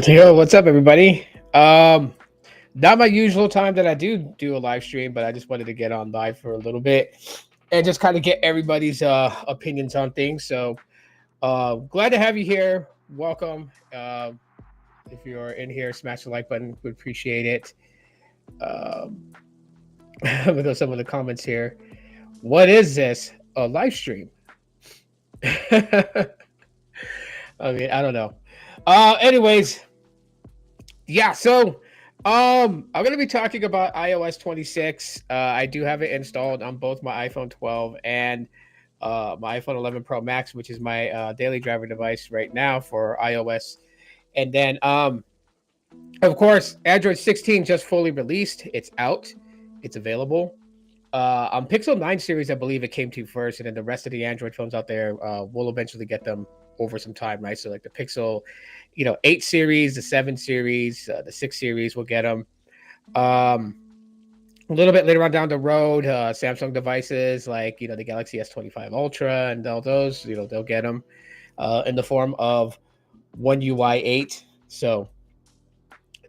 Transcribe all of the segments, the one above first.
Yo, what's up, everybody? Not my usual time that I do a live stream, but I just wanted to get on live for a little bit and just kind of get everybody's opinions on things. So, glad to have you here. Welcome. If you're in here, smash the like button. Would appreciate it. Um, with some of the comments here. What is this? A live stream? I mean, I don't know. Anyways, yeah, so I'm gonna be talking about iOS 26. I do have it installed on both my iPhone 12 and my iPhone 11 Pro Max, which is my daily driver device right now for iOS. And then of course, Android 16 just fully released. It's out, it's available. On Pixel 9 series, I believe it came to first, and then the rest of the Android phones out there will eventually get them over some time, right? So like the Pixel, 8 series, the 7 series, the 6 series will get them. Um, a little bit later on down the road, Samsung devices like the Galaxy S25 Ultra and all those, they'll get them in the form of One UI 8. So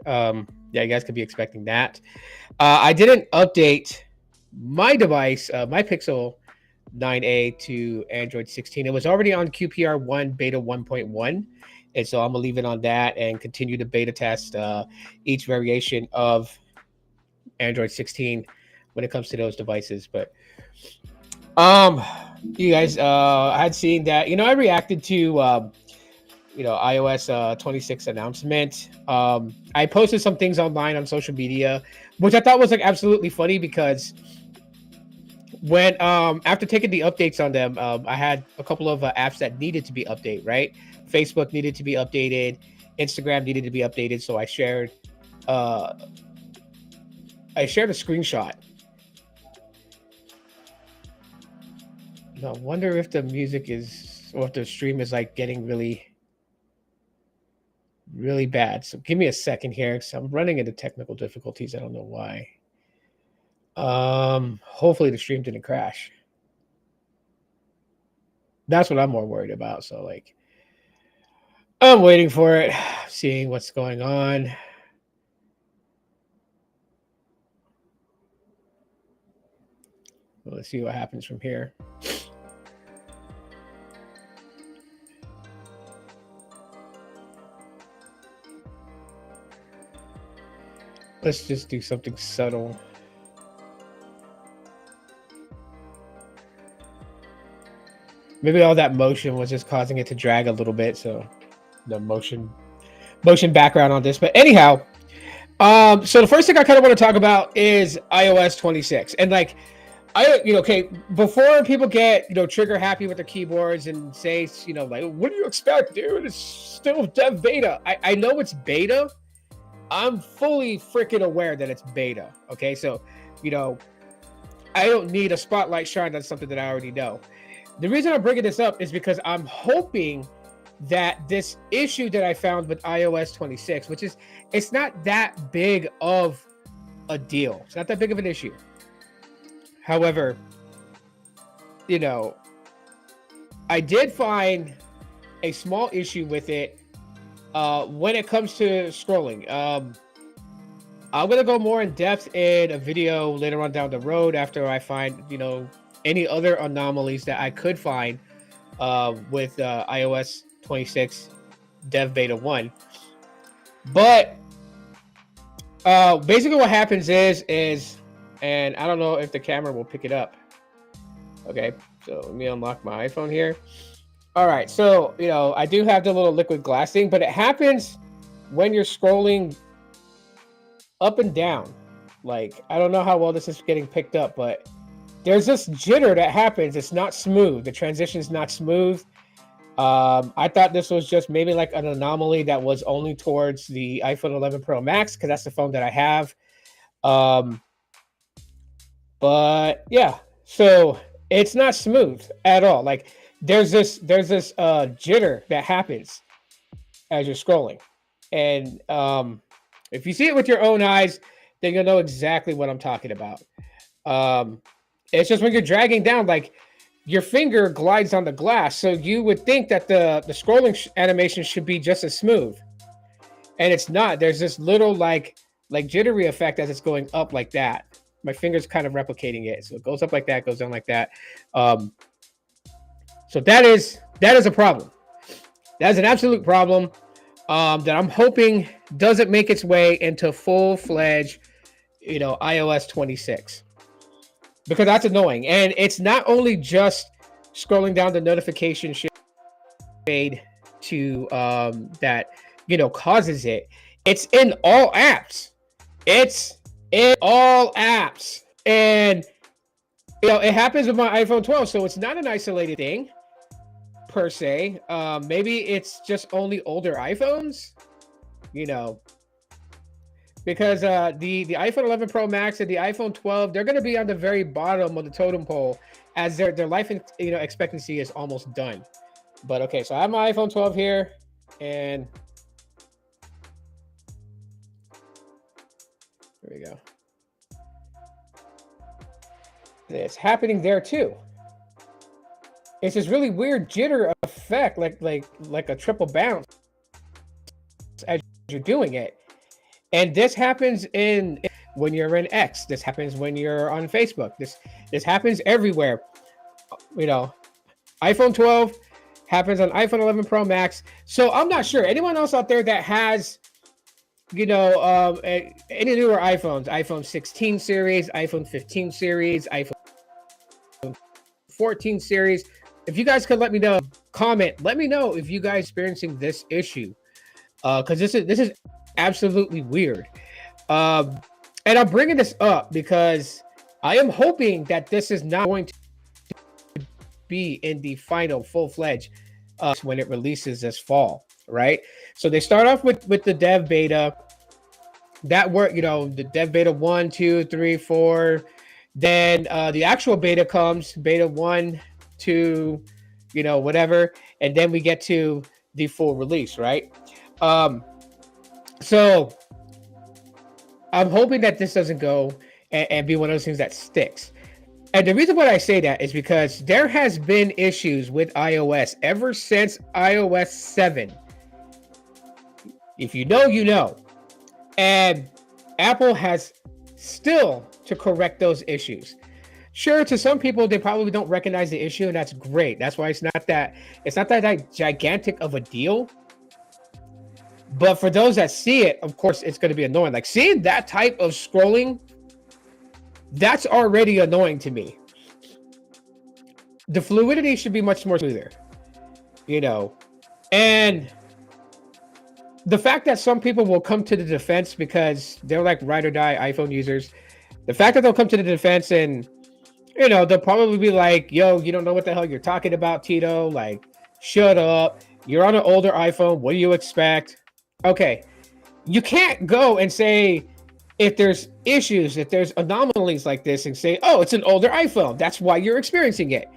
yeah, you guys could be expecting that. I didn't update my device, my Pixel 9A to Android 16. It was already on QPR1 beta 1.1. And so I'm going to leave it on that and continue to beta test each variation of Android 16 when it comes to those devices. But um, you guys, I had seen that, I reacted to, iOS 26 announcement. I posted some things online on social media, which I thought was like absolutely funny because when after taking the updates on them, I had a couple of apps that needed to be updated, right? Facebook needed to be updated, Instagram needed to be updated, so uh I shared a screenshot. I wonder if the music is, or if the stream is like getting really really bad. So give me a second here because I'm running into technical difficulties. I don't know why. Hopefully the stream didn't crash. That's what I'm more worried about. So like I'm waiting for it, seeing what's going on. Let's see what happens from here. Let's just do something subtle. Maybe all that motion was just causing it to drag a little bit. So the motion background on this. But anyhow, so the first thing I kind of want to talk about is iOS 26. And like okay, before people get, trigger happy with their keyboards and say, like, what do you expect, dude? It's still dev beta. I know it's beta. I'm fully freaking aware that it's beta. Okay, so, I don't need a spotlight shine on something that I already know. The reason I'm bringing this up is because I'm hoping that this issue that I found with iOS 26, which is, it's not that big of a deal. It's not that big of an issue. However, I did find a small issue with it when it comes to scrolling. I'm going to go more in depth in a video later on down the road after I find, any other anomalies that I could find with iOS 26 Dev Beta 1. But basically what happens is, and I don't know if the camera will pick it up. Okay, so let me unlock my iPhone here. All right, so, I do have the little liquid glass thing, but it happens when you're scrolling up and down. Like, I don't know how well this is getting picked up, but there's this jitter that happens. It's not smooth. The transition's not smooth. I thought this was just maybe like an anomaly that was only towards the iPhone 11 Pro Max, because that's the phone that I have. But yeah, so it's not smooth at all. Like there's this jitter that happens as you're scrolling, and if you see it with your own eyes, then you'll know exactly what I'm talking about. It's just when you're dragging down, like your finger glides on the glass, so you would think that the scrolling animation should be just as smooth. and it's not. There's this little like jittery effect as it's going up like that. My finger's kind of replicating it, so it goes up like that, goes down like that. Um, so that is a problem. That is an absolute problem that I'm hoping doesn't make its way into full-fledged, iOS 26, because that's annoying. And it's not only just scrolling down the notification shade to that causes it. It's in all apps. It's in all apps, and it happens with my iPhone 12, so it's not an isolated thing per se. Maybe it's just only older iPhones, because the iPhone 11 Pro Max and the iPhone 12, they're going to be on the very bottom of the totem pole, as their life expectancy is almost done. But okay, so I have my iPhone 12 here, and there we go. It's happening there too. It's this really weird jitter effect, like a triple bounce as you're doing it. And this happens when you're in X. This happens when you're on Facebook. This happens everywhere. iPhone 12 happens on iPhone 11 Pro Max. So I'm not sure. Anyone else out there that has, any newer iPhones, iPhone 16 series, iPhone 15 series, iPhone 14 series, if you guys could let me know, comment, let me know if you guys experiencing this issue, because this is absolutely weird. And I'm bringing this up because I am hoping that this is not going to be in the final full-fledged when it releases this fall, right? So they start off with the dev beta. That work, the dev beta 1, 2, 3, 4. Then the actual beta comes, beta 1, 2, whatever, and then we get to the full release, right? So I'm hoping that this doesn't go and be one of those things that sticks. And the reason why I say that is because there has been issues with iOS ever since iOS 7. If you know, you know. And Apple has still to correct those issues. Sure, to some people, they probably don't recognize the issue, and that's great. That's why it's not that gigantic of a deal. But for those that see it, of course, it's going to be annoying. Like seeing that type of scrolling, that's already annoying to me. The fluidity should be much more smoother, and the fact that some people will come to the defense because they're like ride or die iPhone users. The fact that they'll come to the defense and, they'll probably be like, yo, you don't know what the hell you're talking about, Tito. Like, shut up. You're on an older iPhone. What do you expect? Okay. You can't go and say, if there's issues, if there's anomalies like this, and say, oh, it's an older iPhone. That's why you're experiencing it.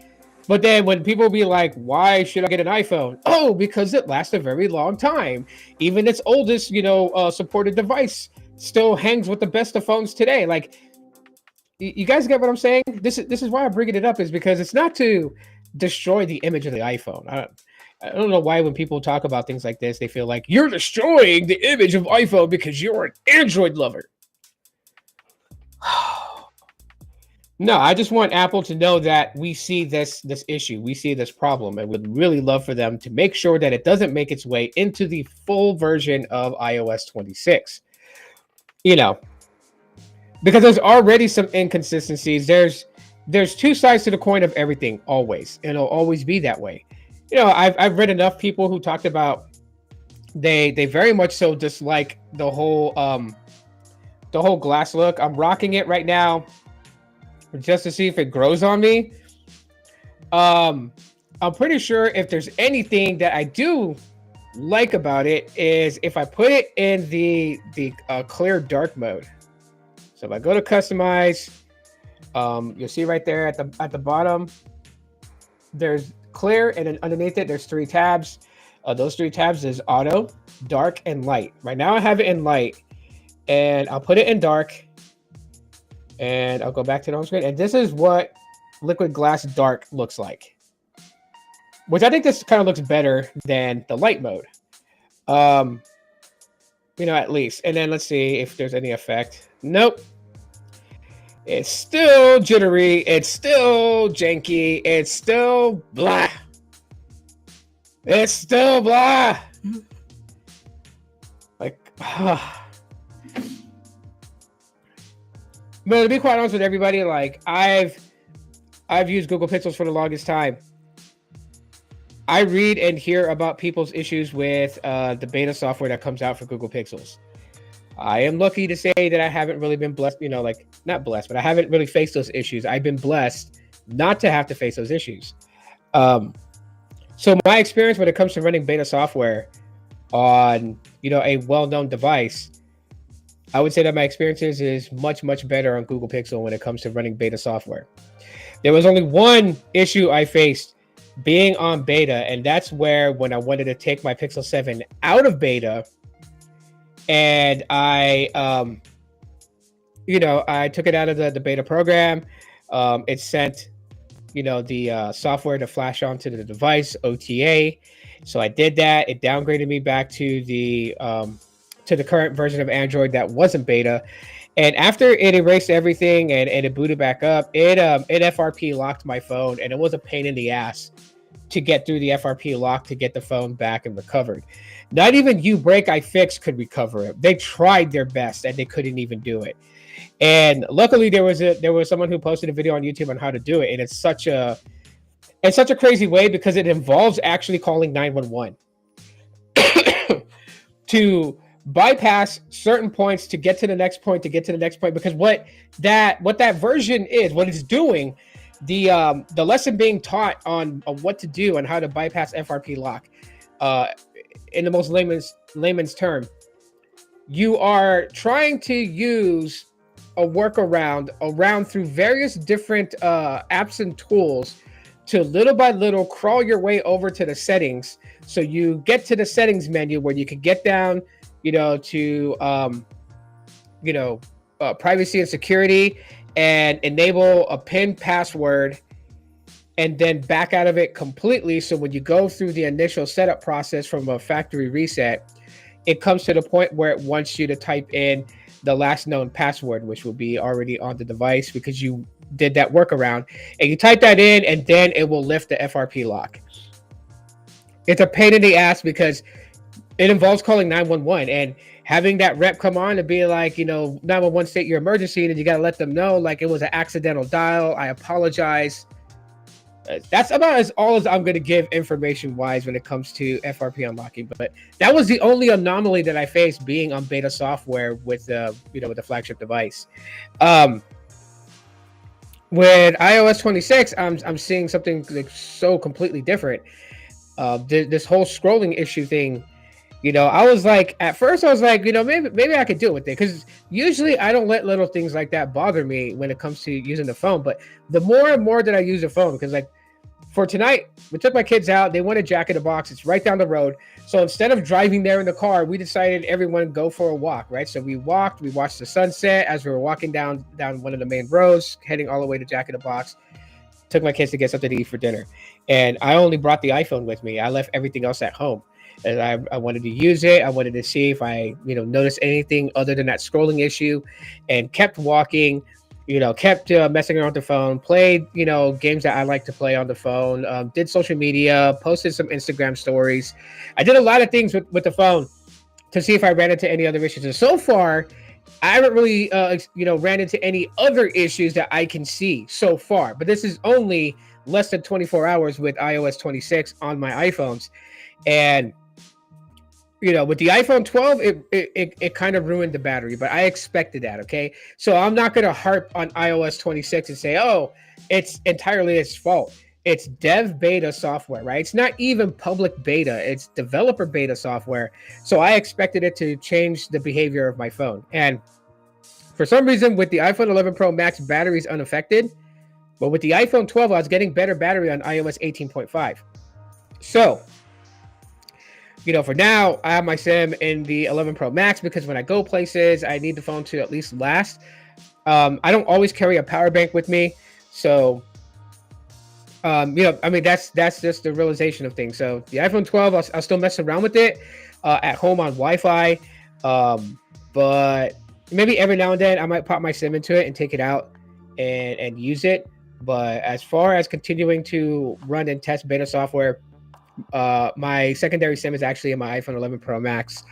But then when people be like, why should I get an iPhone? Oh, because it lasts a very long time. Even its oldest, supported device still hangs with the best of phones today. Like, you guys get what I'm saying? This is why I'm bringing it up, is because it's not to destroy the image of the iPhone. I don't know why when people talk about things like this, they feel like you're destroying the image of iPhone because you're an Android lover. No, I just want Apple to know that we see this issue, we see this problem, and would really love for them to make sure that it doesn't make its way into the full version of iOS 26. Because there's already some inconsistencies. There's two sides to the coin of everything, always, and it'll always be that way. I've read enough people who talked about they very much so dislike the whole glass look. I'm rocking it right now just to see if it grows on me. I'm pretty sure if there's anything that I do like about it is if I put it in the clear dark mode. So if I go to customize, you'll see right there at the bottom, there's clear, and then underneath it, there's 3 tabs. Those 3 tabs is auto, dark, and light. Right now I have it in light, and I'll put it in dark, and I'll go back to the home screen. And this is what liquid glass dark looks like, which I think this kind of looks better than the light mode. at least. And then let's see if there's any effect. Nope. It's still jittery. It's still janky. It's still blah. It's still blah. Like, but to be quite honest with everybody, like I've used Google Pixels for the longest time. I read and hear about people's issues with the beta software that comes out for Google Pixels. I am lucky to say that I haven't really been blessed, like not blessed, but I haven't really faced those issues. I've been blessed not to have to face those issues. So my experience when it comes to running beta software on, a well-known device, I would say that my experiences is much, much better on Google Pixel when it comes to running beta software. There was only one issue I faced being on beta, and that's where when I wanted to take my Pixel 7 out of beta, and I took it out of the beta program. It sent, the software to flash onto the device, OTA. So I did that. It downgraded me back to the current version of Android that wasn't beta. And after it erased everything and it booted back up, it FRP locked my phone, and it was a pain in the ass to get through the FRP lock to get the phone back and recovered. Not even Ubreak iFix could recover it. They tried their best and they couldn't even do it. And luckily there was someone who posted a video on YouTube on how to do it, and it's such a crazy way because it involves actually calling 911 to bypass certain points to get to the next point, because what that version is, what it's doing, the lesson being taught on what to do and how to bypass FRP lock, in the most layman's term, you are trying to use a workaround around through various different apps and tools to little by little crawl your way over to the settings. So you get to the settings menu where you can get down, to privacy and security, and enable a PIN password, and then back out of it completely. So when you go through the initial setup process from a factory reset, it comes to the point where it wants you to type in the last known password, which will be already on the device because you did that workaround, and you type that in, and then it will lift the FRP lock. It's a pain in the ass because it involves calling 911 and having that rep come on and be like, 911 state your emergency, and you got to let them know like it was an accidental dial. I apologize. That's about all as I'm going to give information wise when it comes to FRP unlocking. But that was the only anomaly that I faced being on beta software with with the flagship device. With iOS 26, I'm seeing something like so completely different. This whole scrolling issue thing. I was like, at first I was like, maybe I could deal with it, because usually I don't let little things like that bother me when it comes to using the phone. But the more and more that I use the phone, because like for tonight, we took my kids out. They wanted Jack in the Box. It's right down the road. So instead of driving there in the car, we decided everyone go for a walk, right? So we walked, we watched the sunset as we were walking down one of the main roads, heading all the way to Jack in the Box. Took my kids to get something to eat for dinner. And I only brought the iPhone with me. I left everything else at home. And I wanted to use it. I wanted to see if I, noticed anything other than that scrolling issue, and kept walking, kept messing around with the phone, played, games that I like to play on the phone, did social media, posted some Instagram stories. I did a lot of things with the phone to see if I ran into any other issues. And so far, I haven't really, ran into any other issues that I can see so far. But this is only less than 24 hours with iOS 26 on my iPhones. And with the iPhone 12, it kind of ruined the battery, but I expected that, okay? So I'm not going to harp on iOS 26 and say, oh, it's entirely its fault. It's dev beta software, right? It's not even public beta. It's developer beta software. So I expected it to change the behavior of my phone. And for some reason, with the iPhone 11 Pro Max, battery is unaffected. But with the iPhone 12, I was getting better battery on iOS 18.5. So for now, I have my SIM in the 11 Pro Max because when I go places, I need the phone to at least last. I don't always carry a power bank with me. So, that's just the realization of things. So the iPhone 12, I'll still mess around with it at home on Wi-Fi. But maybe every now and then I might pop my sim into it and take it out and use it. But as far as continuing to run and test beta software, my secondary sim is actually in my iPhone 11 Pro Max,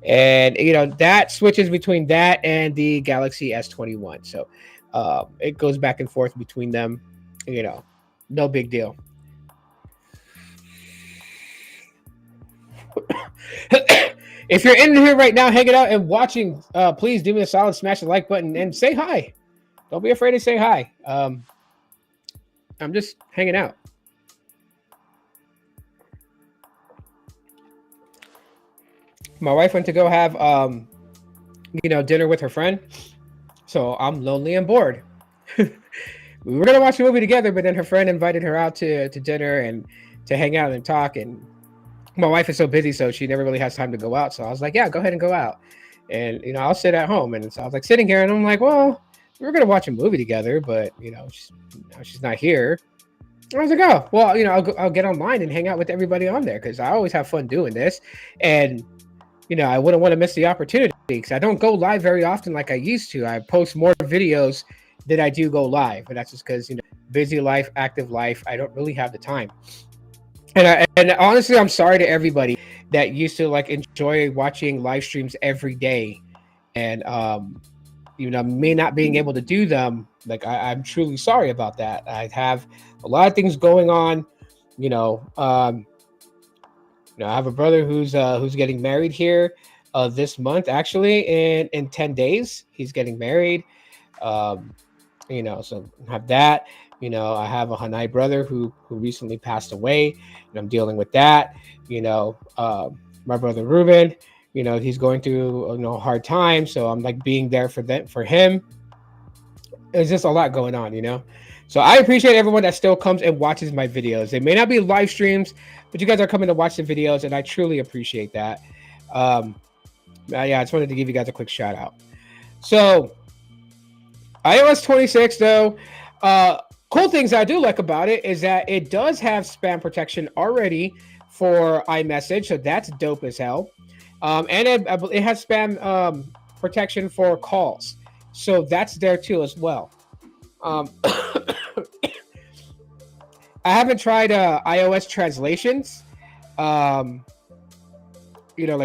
and that switches between that and the Galaxy S21. So it goes back and forth between them. No big deal. If you're in here right now, hanging out and watching, please do me a solid, smash the like button and say hi. Don't be afraid to say hi. I'm just hanging out. My wife went to go have dinner with her friend, so I'm lonely and bored. We were gonna watch a movie together, but then her friend invited her out to dinner and to hang out and talk. And my wife is so busy, so she never really has time to go out. So I was like, yeah, go ahead and go out. And I'll sit at home. And so I was like sitting here, and I'm like, well, we were gonna watch a movie together, but she's not here. I was like, oh, well, I'll get online and hang out with everybody on there because I always have fun doing this. And I wouldn't want to miss the opportunity because I don't go live very often like I used to. I post more videos than I do go live, but that's just because busy life, active life. I don't really have the time. And honestly, I'm sorry to everybody that used to like enjoy watching live streams every day, and me not being able to do them. Like I'm truly sorry about that. I have a lot of things going on. I have a brother who's getting married here this month. Actually, in 10 days, he's getting married. Um, so have that. I have a Hanai brother who recently passed away, and I'm dealing with that. My brother Ruben, he's going through a hard time, so I'm like being there for him. There's just a lot going on. So I appreciate everyone that still comes and watches my videos. They may not be live streams, but you guys are coming to watch the videos, and I truly appreciate that. Yeah, I just wanted to give you guys a quick shout out. So iOS 26, though, cool things I do like about it is that it does have spam protection already for iMessage, so that's dope as hell. And it has spam protection for calls, so that's there too as well. I haven't tried iOS translations. Like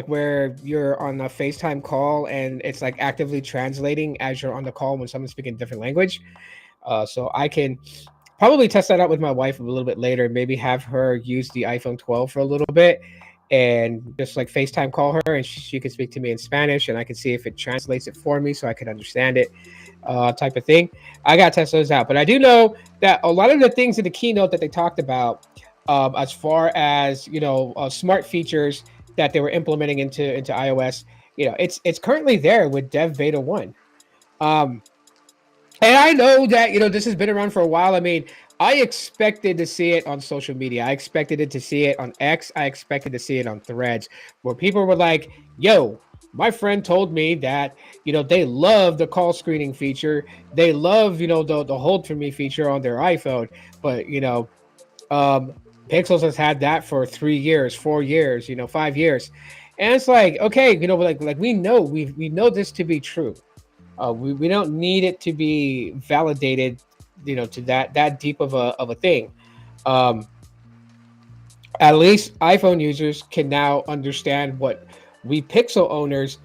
where you're on a FaceTime call and it's like actively translating as you're on the call when someone's speaking a different language. So I can probably test that out with my wife a little bit later. Maybe have her use the iPhone 12 for a little bit and just like FaceTime call her, and she can speak to me in Spanish, and I can see if it translates it for me so I can understand it, type of thing. I got to test those out. But I do know that a lot of the things in the keynote that they talked about, as far as, smart features that they were implementing into iOS, it's currently there with Dev Beta 1. And I know that, this has been around for a while. I mean, I expected to see it on social media. I expected it to see it on X. I expected to see it on Threads, where people were like, yo, my friend told me that, they love the call screening feature. They love, the hold for me feature on their iPhone. But, Pixels has had that for 3 years, 4 years, 5 years. And it's like, okay, like we know this to be true. We don't need it to be validated, to that deep of a thing. At least iPhone users can now understand what we Pixel owners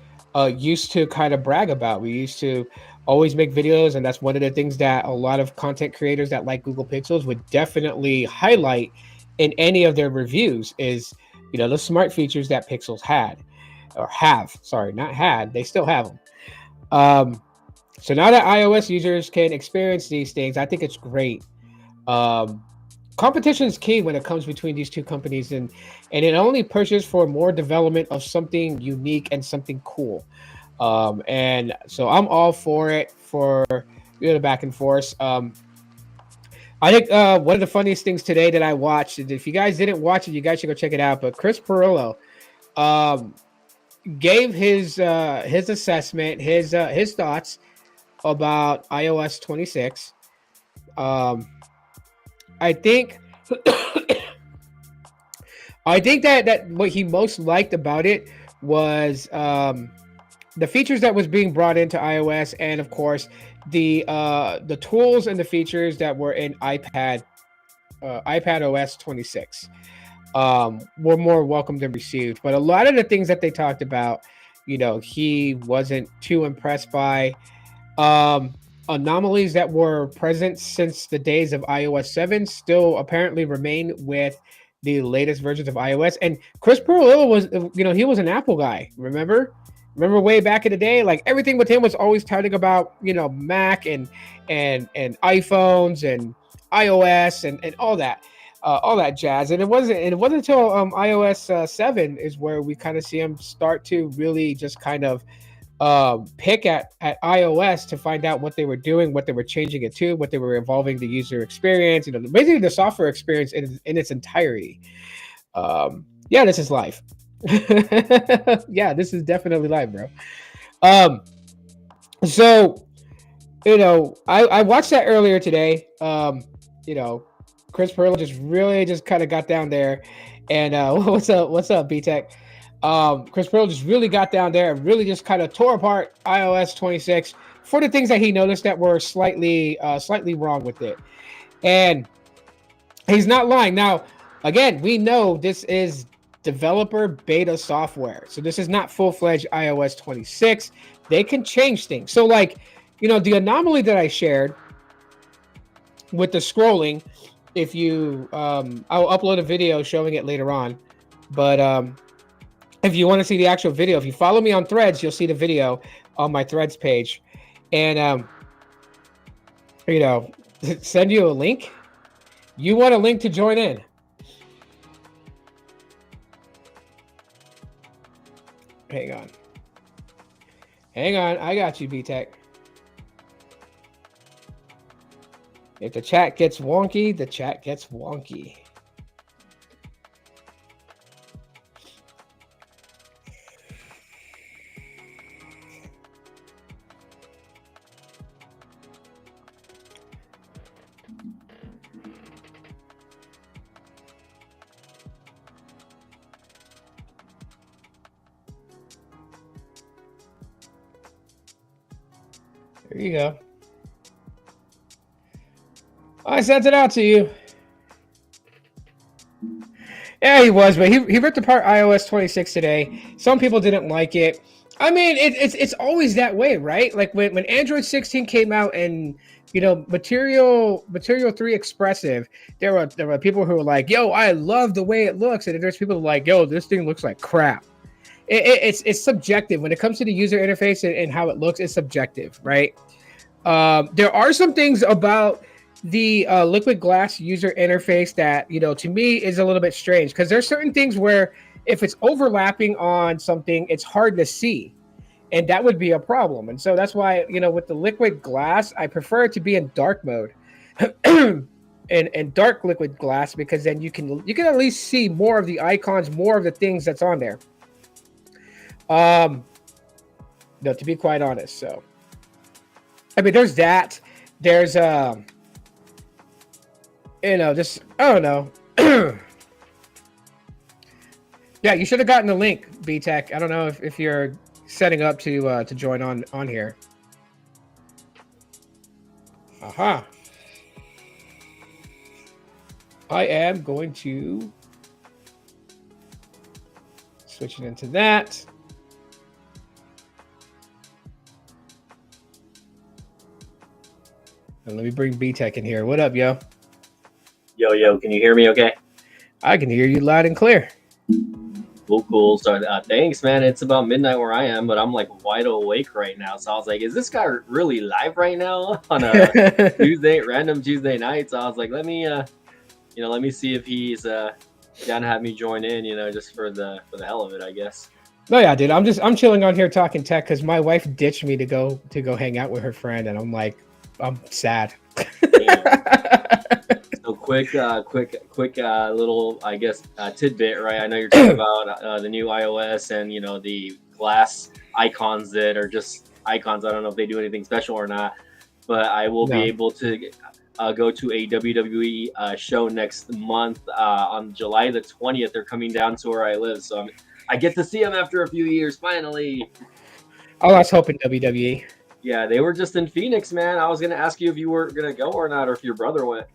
used to kind of brag about. We used to always make videos, and that's one of the things that a lot of content creators that like Google Pixels would definitely highlight in any of their reviews is, the smart features that Pixels had or have. Sorry, not had. They still have them. So now that iOS users can experience these things, I think it's great. Competition is key when it comes between these two companies, and it only pushes for more development of something unique and something cool. And so I'm all for it, for the back and forth. I think one of the funniest things today that I watched, if you guys didn't watch it, you guys should go check it out. But Chris Perillo gave his assessment, his thoughts about iOS 26. I think I think that what he most liked about it was the features that was being brought into iOS, and of course the tools and the features that were in iPad OS 26 were more welcomed and received. But a lot of the things that they talked about, he wasn't too impressed by. Um, Anomalies that were present since the days of iOS 7 still apparently remain with the latest versions of iOS. And Chris Perillo was, he was an Apple guy. Remember way back in the day, like everything with him was always talking about, Mac and iPhones and iOS and all that jazz. And it wasn't until iOS 7 is where we kind of see him start to really just kind of pick at iOS to find out what they were doing, what they were changing it to, what they were evolving the user experience, basically the software experience in its entirety. Yeah, this is live. Yeah, this is definitely live, bro. Um, so I watched that earlier today. You know, Chris Pearl just really just kind of got down there, and what's up, B Tech? Chris Pearl just really got down there and really just kind of tore apart iOS 26 for the things that he noticed that were slightly wrong with it, and he's not lying. Now, again, we know this is developer beta software, so this is not full-fledged iOS 26. They can change things. So, like, the anomaly that I shared with the scrolling, if you, I'll upload a video showing it later on, but if you want to see the actual video, if you follow me on Threads, you'll see the video on my Threads page, and send you a link. You want a link to join in? Hang on. I got you, B-Tech. If the chat gets wonky, the chat gets wonky. There you go. I sent it out to you. Yeah, he was, but he ripped apart iOS 26 today. Some people didn't like it. I mean, it's always that way, right? Like when Android 16 came out and Material 3 Expressive, there were people who were like, "Yo, I love the way it looks," and there's people like, "Yo, this thing looks like crap." It's subjective when it comes to the user interface and how it looks. It's subjective, right? There are some things about the liquid glass user interface that to me is a little bit strange, because there's certain things where if it's overlapping on something, it's hard to see, and that would be a problem. And so that's why with the liquid glass, I prefer it to be in dark mode and dark liquid glass, because then you can at least see more of the icons, more of the things that's on there. No, to be quite honest. So I mean, there's that. There's just, I don't know. Yeah, you should have gotten the link, B-Tech. I don't know if you're setting up to join on here. Aha. I am going to switch it into that. And let me bring B-Tech in here. What up, yo? Yo, can you hear me okay? I can hear you loud and clear. Cool. So thanks, man. It's about midnight where I am, but I'm like wide awake right now. So I was like, is this guy really live right now on a random Tuesday night? So I was like, let me see if he's down to have me join in, just for the hell of it, I guess. No, yeah, dude. I'm chilling on here talking tech because my wife ditched me to go hang out with her friend, and I'm like, I'm sad. So quick little, I guess, tidbit, right? I know you're talking about the new iOS and the glass icons that are just icons. I don't know if they do anything special or not, but I will be able to go to a WWE show next month on July the 20th. They're coming down to where I live, so I get to see them after a few years finally. I lost hope in WWE. Yeah, they were just in Phoenix, man. I was gonna ask you if you were gonna go or not, or if your brother went.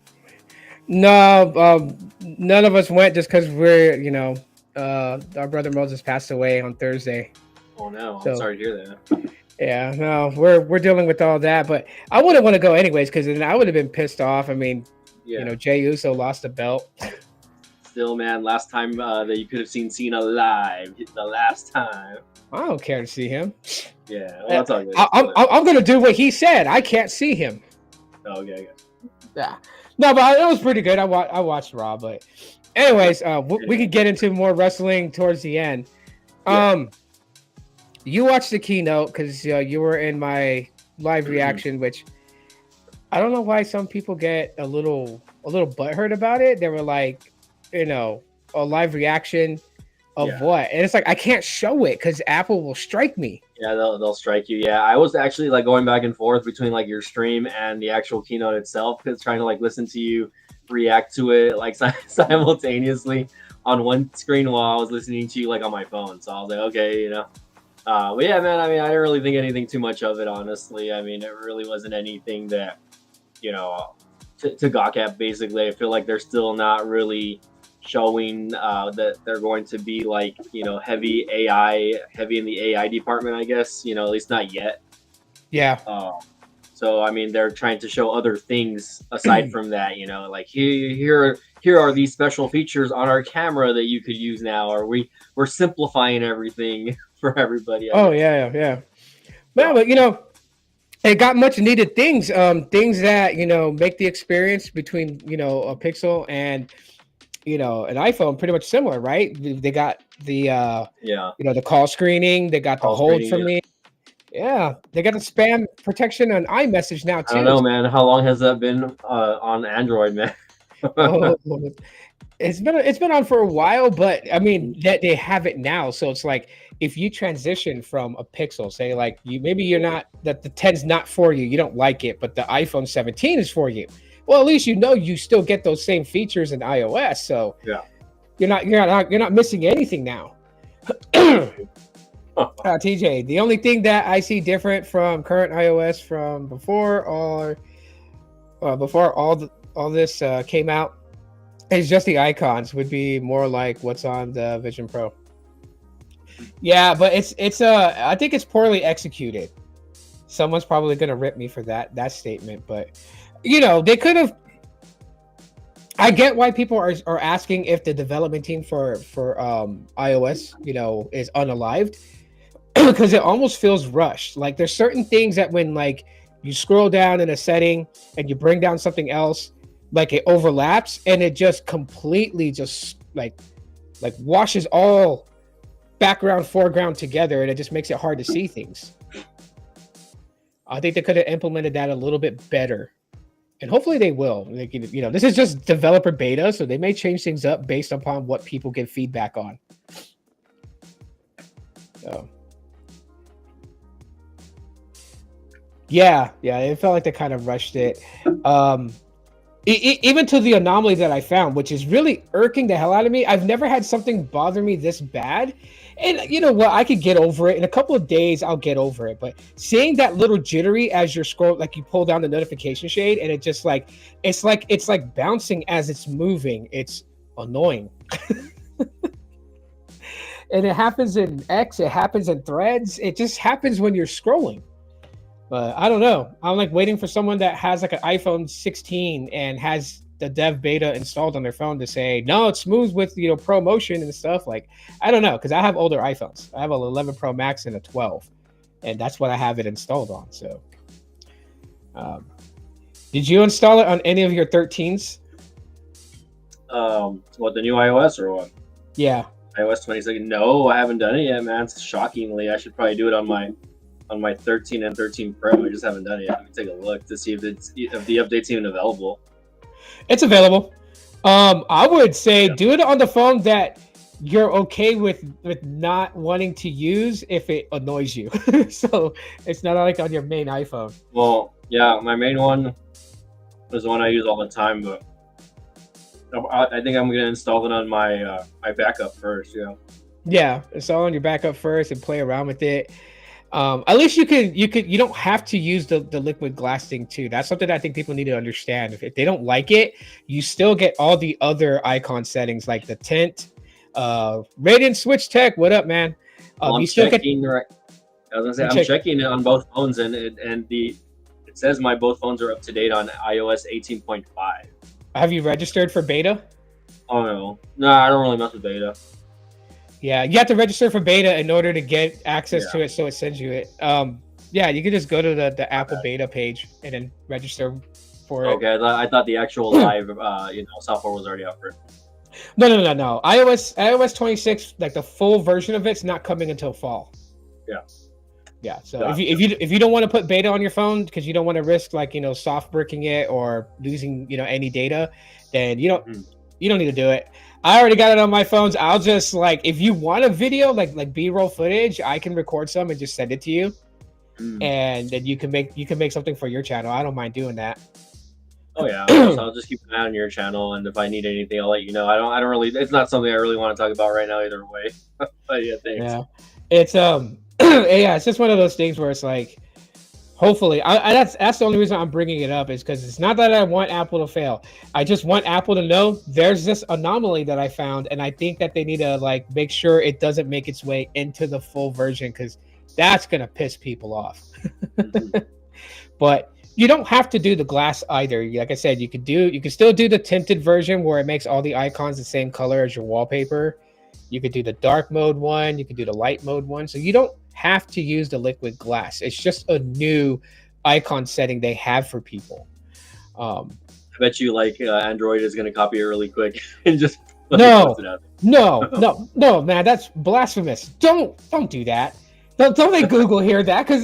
No, none of us went just because our brother Moses passed away on Thursday. Oh no, I'm So sorry to hear that. yeah, no, we're dealing with all that, but I wouldn't want to go anyways because then I would have been pissed off. I mean, Yeah, Jey Uso lost the belt. still, man. Last time that you could have seen Cena live, the last time. I don't care to see him. Yeah, well, that's all good. I'm gonna do what he said. I can't see him. Oh, okay, okay. Yeah, no, but it was pretty good. I watched Raw, but anyways, we could get into more wrestling towards the end. Yeah. You watched the keynote because you were in my live reaction, which I don't know why some people get a little butthurt about it. They were like, a live reaction of Yeah. what? And it's like I can't show it because Apple will strike me. Yeah, they'll strike you. Yeah, I was actually like going back and forth between like your stream and the actual keynote itself, because trying to like listen to you react to it like simultaneously on one screen while I was listening to you like on my phone. So I was like, okay, but yeah, man. I mean, I didn't really think anything too much of it, honestly. I mean, it really wasn't anything that to gawk at. Basically, I feel like they're still not really showing that they're going to be like heavy in the AI department, I guess, at least not yet. Yeah. So I mean, they're trying to show other things aside from that, like here are these special features on our camera that you could use now, or we're simplifying everything for everybody. Oh yeah. Well, but it got much needed things, things that make the experience between a Pixel and an iPhone pretty much similar, right? They got the the call screening, they got the hold for me. Yeah, they got the spam protection on iMessage now too. I don't know, man. How long has that been on Android, man? Oh, it's been on for a while, but I mean that they have it now. So it's like if you transition from a Pixel, say like you're not, that the 10's not for you, you don't like it, but the iPhone 17 is for you. Well, at least you still get those same features in iOS. So yeah, you're not missing anything now. TJ, the only thing that I see different from current iOS from before all this came out is just the icons would be more like what's on the Vision Pro. Yeah, but it's I think it's poorly executed. Someone's probably gonna rip me for that statement, but they could have. I get why people are asking if the development team for iOS is unalived, because it almost feels rushed. Like there's certain things that when like you scroll down in a setting and you bring down something else, like it overlaps and it just completely just like washes all background foreground together, and it just makes it hard to see things. I think they could have implemented that a little bit better, and hopefully they will. Like, this is just developer beta, so they may change things up based upon what people get feedback on. So yeah, it felt like they kind of rushed it. Even to the anomaly that I found, which is really irking the hell out of me. I've never had something bother me this bad. And you know what? I could get over it. In a couple of days, I'll get over it. But seeing that little jittery as you're scrolling, like you pull down the notification shade and it just it's like bouncing as it's moving. It's annoying. And it happens in X, it happens in Threads. It just happens when you're scrolling. But I don't know. I'm like waiting for someone that has like an iPhone 16 and has the dev beta installed on their phone to say, no, it's smooth with, Pro Motion and stuff. Like, I don't know. Cause I have older iPhones. I have an 11 Pro Max and a 12, and that's what I have it installed on. So, did you install it on any of your 13s? What, the new iOS or what? Yeah. iOS 26. No, I haven't done it yet, man. Shockingly, I should probably do it on my 13 and 13 Pro. I just haven't done it yet. Let me take a look to see if the update's even available. It's available. I would say do it on the phone that you're okay with not wanting to use if it annoys you. So it's not like on your main iPhone. Well, yeah, my main one is the one I use all the time, but I think I'm gonna install it on my my backup first. Yeah. Yeah, install on your backup first and play around with it. At least you don't have to use the liquid glass thing too. That's something that I think people need to understand. If they don't like it, you still get all the other icon settings like the tint, Radiant Switch Tech. What up, man? Well, I'm You still get. checking right. I was gonna say You I'm check. checking it on both phones, and it says my both phones are up to date on iOS 18.5. Have you registered for beta? Oh no, I don't really mess with beta. Yeah, you have to register for beta in order to get access Yeah. to it, so it sends you it. Yeah, you can just go to the Apple beta page and then register for it. Okay, I thought the actual live software was already out for it. No. iOS 26, like the full version of it's not coming until fall. Yeah. Yeah. So Gotcha. if you don't want to put beta on your phone because you don't want to risk like soft bricking it or losing any data, then you don't need to do it. I already got it on my phones. I'll just like if you want a video like B-roll footage, I can record some and just send it to you, and then you can make something for your channel. I don't mind doing that. Oh yeah, I'll just keep an eye on your channel, and if I need anything, I'll let you know. I don't really. It's not something I really want to talk about right now either way. But yeah, thanks. Yeah, it's yeah, it's just one of those things where it's like, hopefully, that's the only reason I'm bringing it up is because it's not that I want Apple to fail. I just want Apple to know there's this anomaly that I found, and I think that they need to like make sure it doesn't make its way into the full version because that's gonna piss people off. But you don't have to do the glass either. Like I said, you can still do the tinted version where it makes all the icons the same color as your wallpaper. You could do the dark mode one, you could do the light mode one. So you don't have to use the liquid glass. It's just a new icon setting they have for people. I bet you like Android is going to copy it really quick and just no, man, that's blasphemous. Don't do that. Don't let Google hear that because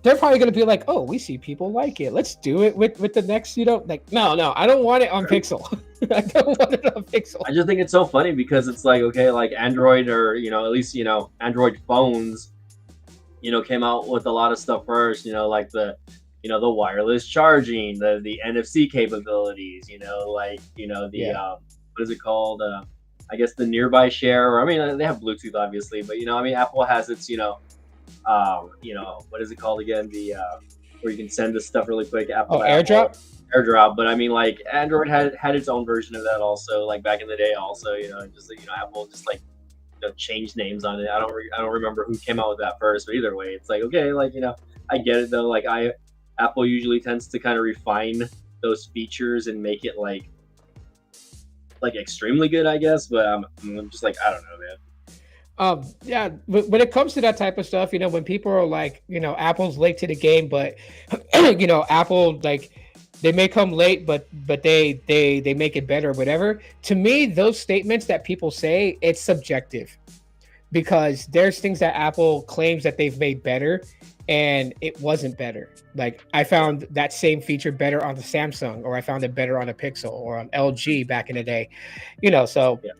they're probably going to be like, oh, we see people like it. Let's do it with the next, like, no, I don't want it on Pixel. I don't want it on Pixel. I just think it's so funny because it's like, okay, like Android or, at least, Android phones, came out with a lot of stuff first, like the wireless charging, the NFC capabilities, what is it called? I guess the nearby share, or I mean, they have Bluetooth obviously, but Apple has its, what is it called again? The where you can send this stuff really quick. Apple AirDrop. AirDrop, but I mean, like Android had its own version of that also, like back in the day. Also, just Apple just like changed names on it. I don't remember who came out with that first, but either way, it's like okay, like I get it though. Like Apple usually tends to kind of refine those features and make it like extremely good, I guess. But I'm just like I don't know, man. Yeah, when it comes to that type of stuff, when people are like, Apple's late to the game, but Apple like they may come late, but they make it better or whatever. To me, those statements that people say, it's subjective because there's things that Apple claims that they've made better and it wasn't better. Like I found that same feature better on the Samsung, or I found it better on a Pixel or on LG back in the day, so yeah.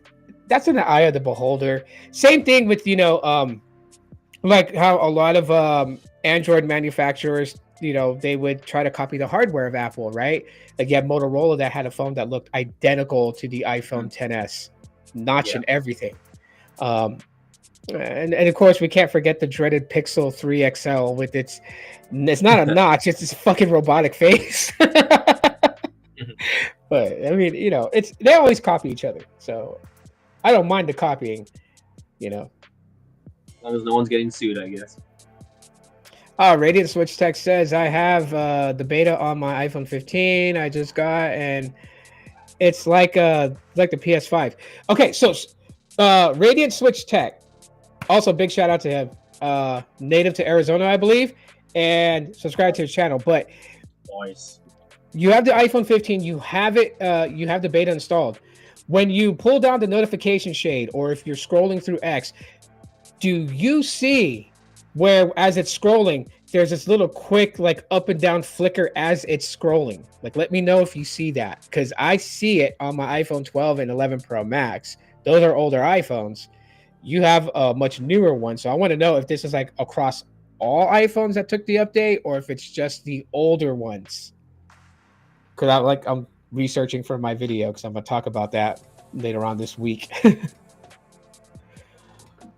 That's in the eye of the beholder. Same thing with, like how a lot of Android manufacturers, they would try to copy the hardware of Apple, right? Like you have Motorola that had a phone that looked identical to the iPhone XS, notch and everything. And of course, we can't forget the dreaded Pixel 3 XL with it's not a notch, it's this fucking robotic face. But I mean, they always copy each other. So I don't mind the copying, As long as no one's getting sued, I guess. Radiant Switch Tech says I have the beta on my iPhone 15 I just got, and it's like the PS5. Okay, so Radiant Switch Tech, also big shout out to him, native to Arizona, I believe, and subscribe to his channel. But nice. You have the iPhone 15, you have it, you have the beta installed. When you pull down the notification shade, or if you're scrolling through X, do you see where as it's scrolling, there's this little quick like up and down flicker as it's scrolling? Like, let me know if you see that, because I see it on my iPhone 12 and 11 Pro Max. Those are older iPhones. You have a much newer one. So I want to know if this is like across all iPhones that took the update, or if it's just the older ones. Because I'm researching for my video, because I'm going to talk about that later on this week.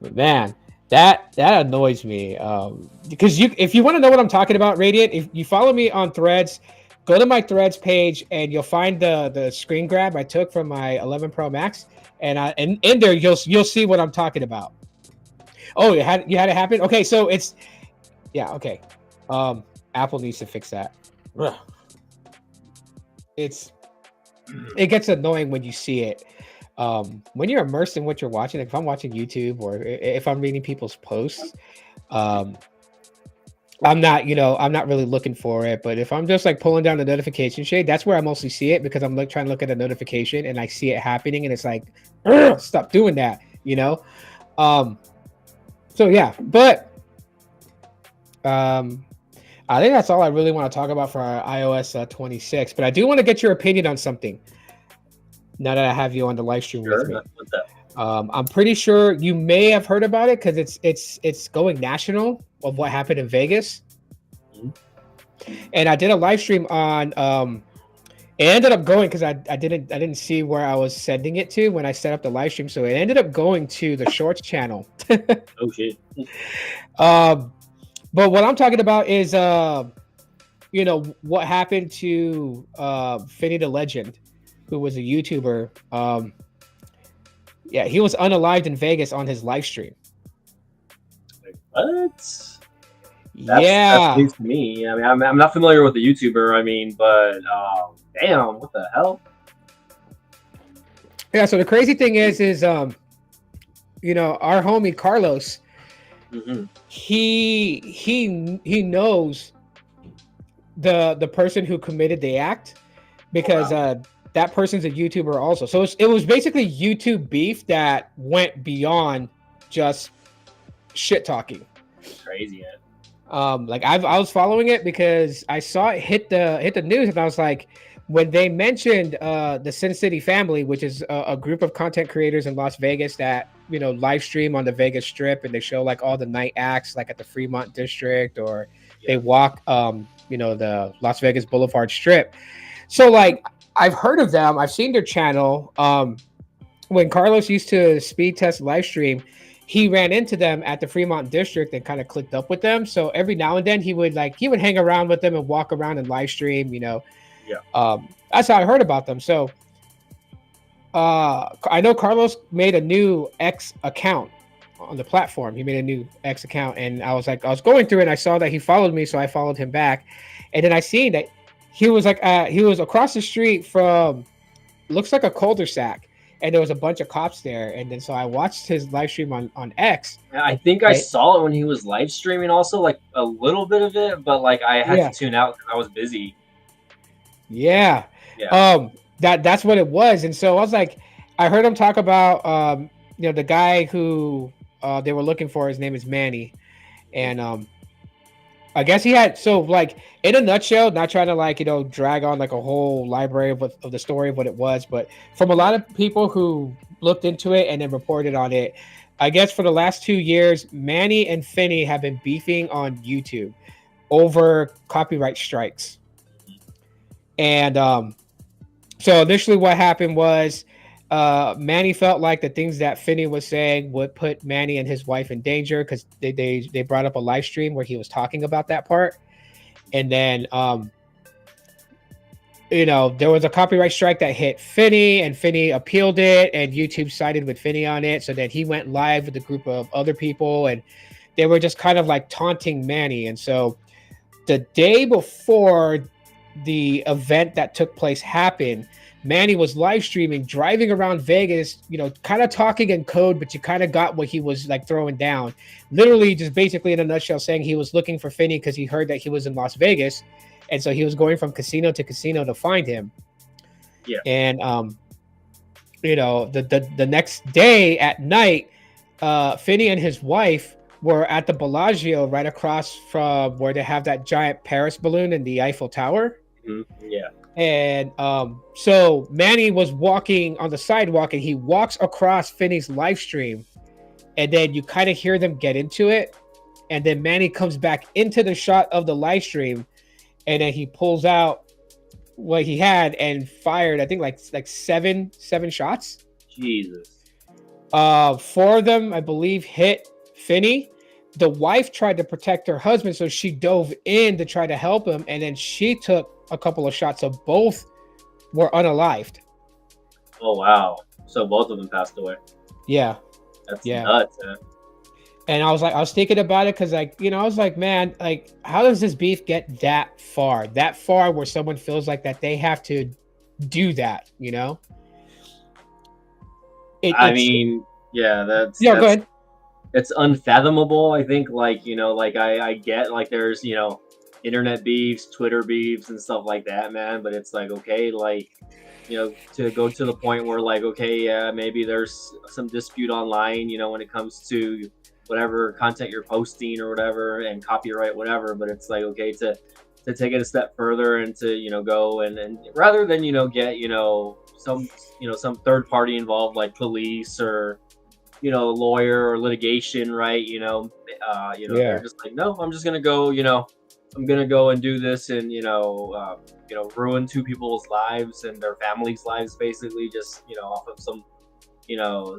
But man, That annoys me. Because if you want to know what I'm talking about, Radiant, if you follow me on Threads, go to my Threads page and you'll find the screen grab I took from my 11 Pro Max, and in there you'll see what I'm talking about. Oh, you had it happen. Okay, so it's yeah. Okay, Apple needs to fix that. Ugh. It gets annoying when you see it. When you're immersed in what you're watching, like if I'm watching YouTube or if I'm reading people's posts, um, I'm not really looking for it. But if I'm just like pulling down the notification shade, that's where I mostly see it because I'm like trying to look at a notification and I see it happening and it's like, stop doing that, you know? Um, so yeah, but I think that's all I really want to talk about for our iOS 26. But I do want to get your opinion on something now that I have you on the live stream with me. What's that? I'm pretty sure you may have heard about it because it's going national of what happened in Vegas. Mm-hmm. And I did a live stream on it ended up going because I didn't see where I was sending it to when I set up the live stream. So it ended up going to the Shorts channel. Oh shit. But what I'm talking about is what happened to Finny the Legend, who was a YouTuber. Yeah, he was unalived in Vegas on his live stream. Like, what? Yeah, that's news to me. I mean, I'm not familiar with the YouTuber. I mean, but damn, what the hell? Yeah. So the crazy thing is our homie Carlos, Mm-hmm. he knows the person who committed the act because that person's a YouTuber also. So it was basically YouTube beef that went beyond just shit talking. Crazy. Like I was following it because I saw it hit the news, and I was like, when they mentioned the Sin City family, which is a group of content creators in Las Vegas that live stream on the Vegas Strip, and they show like all the night acts like at the Fremont District, or they walk the Las Vegas Boulevard Strip. So like I've heard of them, I've seen their channel. When Carlos used to speed test live stream, he ran into them at the Fremont District and kind of clicked up with them. So every now and then he would hang around with them and walk around and live stream, Yeah. That's how I heard about them. So I know Carlos made a new X account on the platform. He made a new X account, and I was going through it and I saw that he followed me, so I followed him back. And then I seen that he was across the street from, looks like a cul-de-sac, and there was a bunch of cops there. And then so I watched his live stream on X. I think I saw it when he was live streaming also, like a little bit of it, but like I had to tune out because I was busy. Yeah. That's what it was. And so I was like, I heard him talk about the guy who they were looking for. His name is Manny. And I guess he had, so like in a nutshell, not trying to drag on like a whole library of the story of what it was, but from a lot of people who looked into it and then reported on it, I guess for the last 2 years, Manny and Finny have been beefing on YouTube over copyright strikes. And so initially what happened was Manny felt like the things that Finny was saying would put Manny and his wife in danger because they brought up a live stream where he was talking about that part. And then, there was a copyright strike that hit Finny, and Finny appealed it, and YouTube sided with Finny on it. So then he went live with a group of other people, and they were just kind of like taunting Manny. And so the day before the event that took place happened, Manny was live streaming, driving around Vegas, kind of talking in code, but you kind of got what he was like throwing down. Literally, just basically in a nutshell, saying he was looking for Finny because he heard that he was in Las Vegas, and so he was going from casino to casino to find him. Yeah. And the next day at night, Finny and his wife were at the Bellagio right across from where they have that giant Paris balloon in the Eiffel Tower. Mm-hmm. Yeah. And so Manny was walking on the sidewalk, and he walks across Finny's live stream, and then you kind of hear them get into it, and then Manny comes back into the shot of the live stream, and then he pulls out what he had and fired, I think like seven shots. Jesus. 4 of them, I believe, hit Finney, the wife tried to protect her husband, so she dove in to try to help him, and then she took a couple of shots, so both were unalived. Oh wow! So both of them passed away. Yeah, That's yeah. nuts, man. And I was thinking about it because, like, I was like, man, like, how does this beef get that far where someone feels like that they have to do that, I it's mean, yeah, yeah, go that's ahead. it's unfathomable. I think, like, like I get, like, there's, internet beefs, Twitter beefs, and stuff like that, man. But it's like, okay, like, to go to the point where, like, okay, yeah, maybe there's some dispute online, when it comes to whatever content you're posting or whatever, and copyright, whatever. But it's like, okay, to take it a step further and to, go and rather than, get, some third party involved, like police or, lawyer or litigation, right? They're Yeah, just like, no, I'm just gonna go, I'm gonna go and do this and, ruin two people's lives and their families' lives, basically, just, off of some,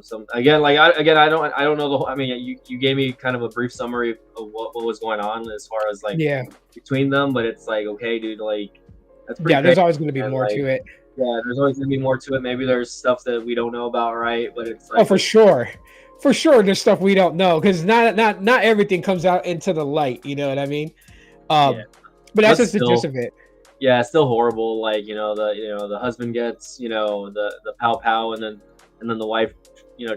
some, again, like, I don't know the whole, I mean, you gave me kind of a brief summary of what was going on as far as, like, yeah, between them, but it's like, okay, dude, like, that's pretty yeah. crazy. There's always going to be And, more like, to it. yeah, there's always gonna be more to it. Maybe there's stuff that we don't know about, right? But it's Oh, like, for sure, There's stuff we don't know because not everything comes out into the light. You know what I mean? yeah, But that's but just the gist still, of it. yeah, it's still horrible. Like, the husband gets, the pow pow, and then the wife,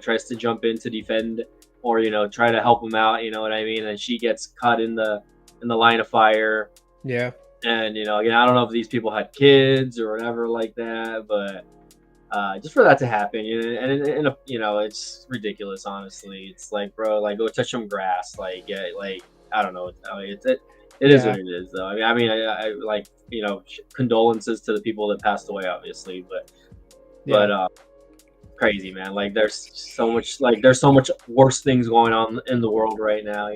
tries to jump in to defend, or, try to help him out. You know what I mean? And she gets caught in the line of fire. Yeah, And, again, I don't know if these people had kids or whatever like that, but just for that to happen, it's ridiculous. Honestly, it's like, bro, like, go touch some grass. Like, yeah, like, I don't know. I mean, it is yeah, what it is, though. I like, condolences to the people that passed away, obviously, but yeah. crazy, man. Like, there's so much worse things going on in the world right now,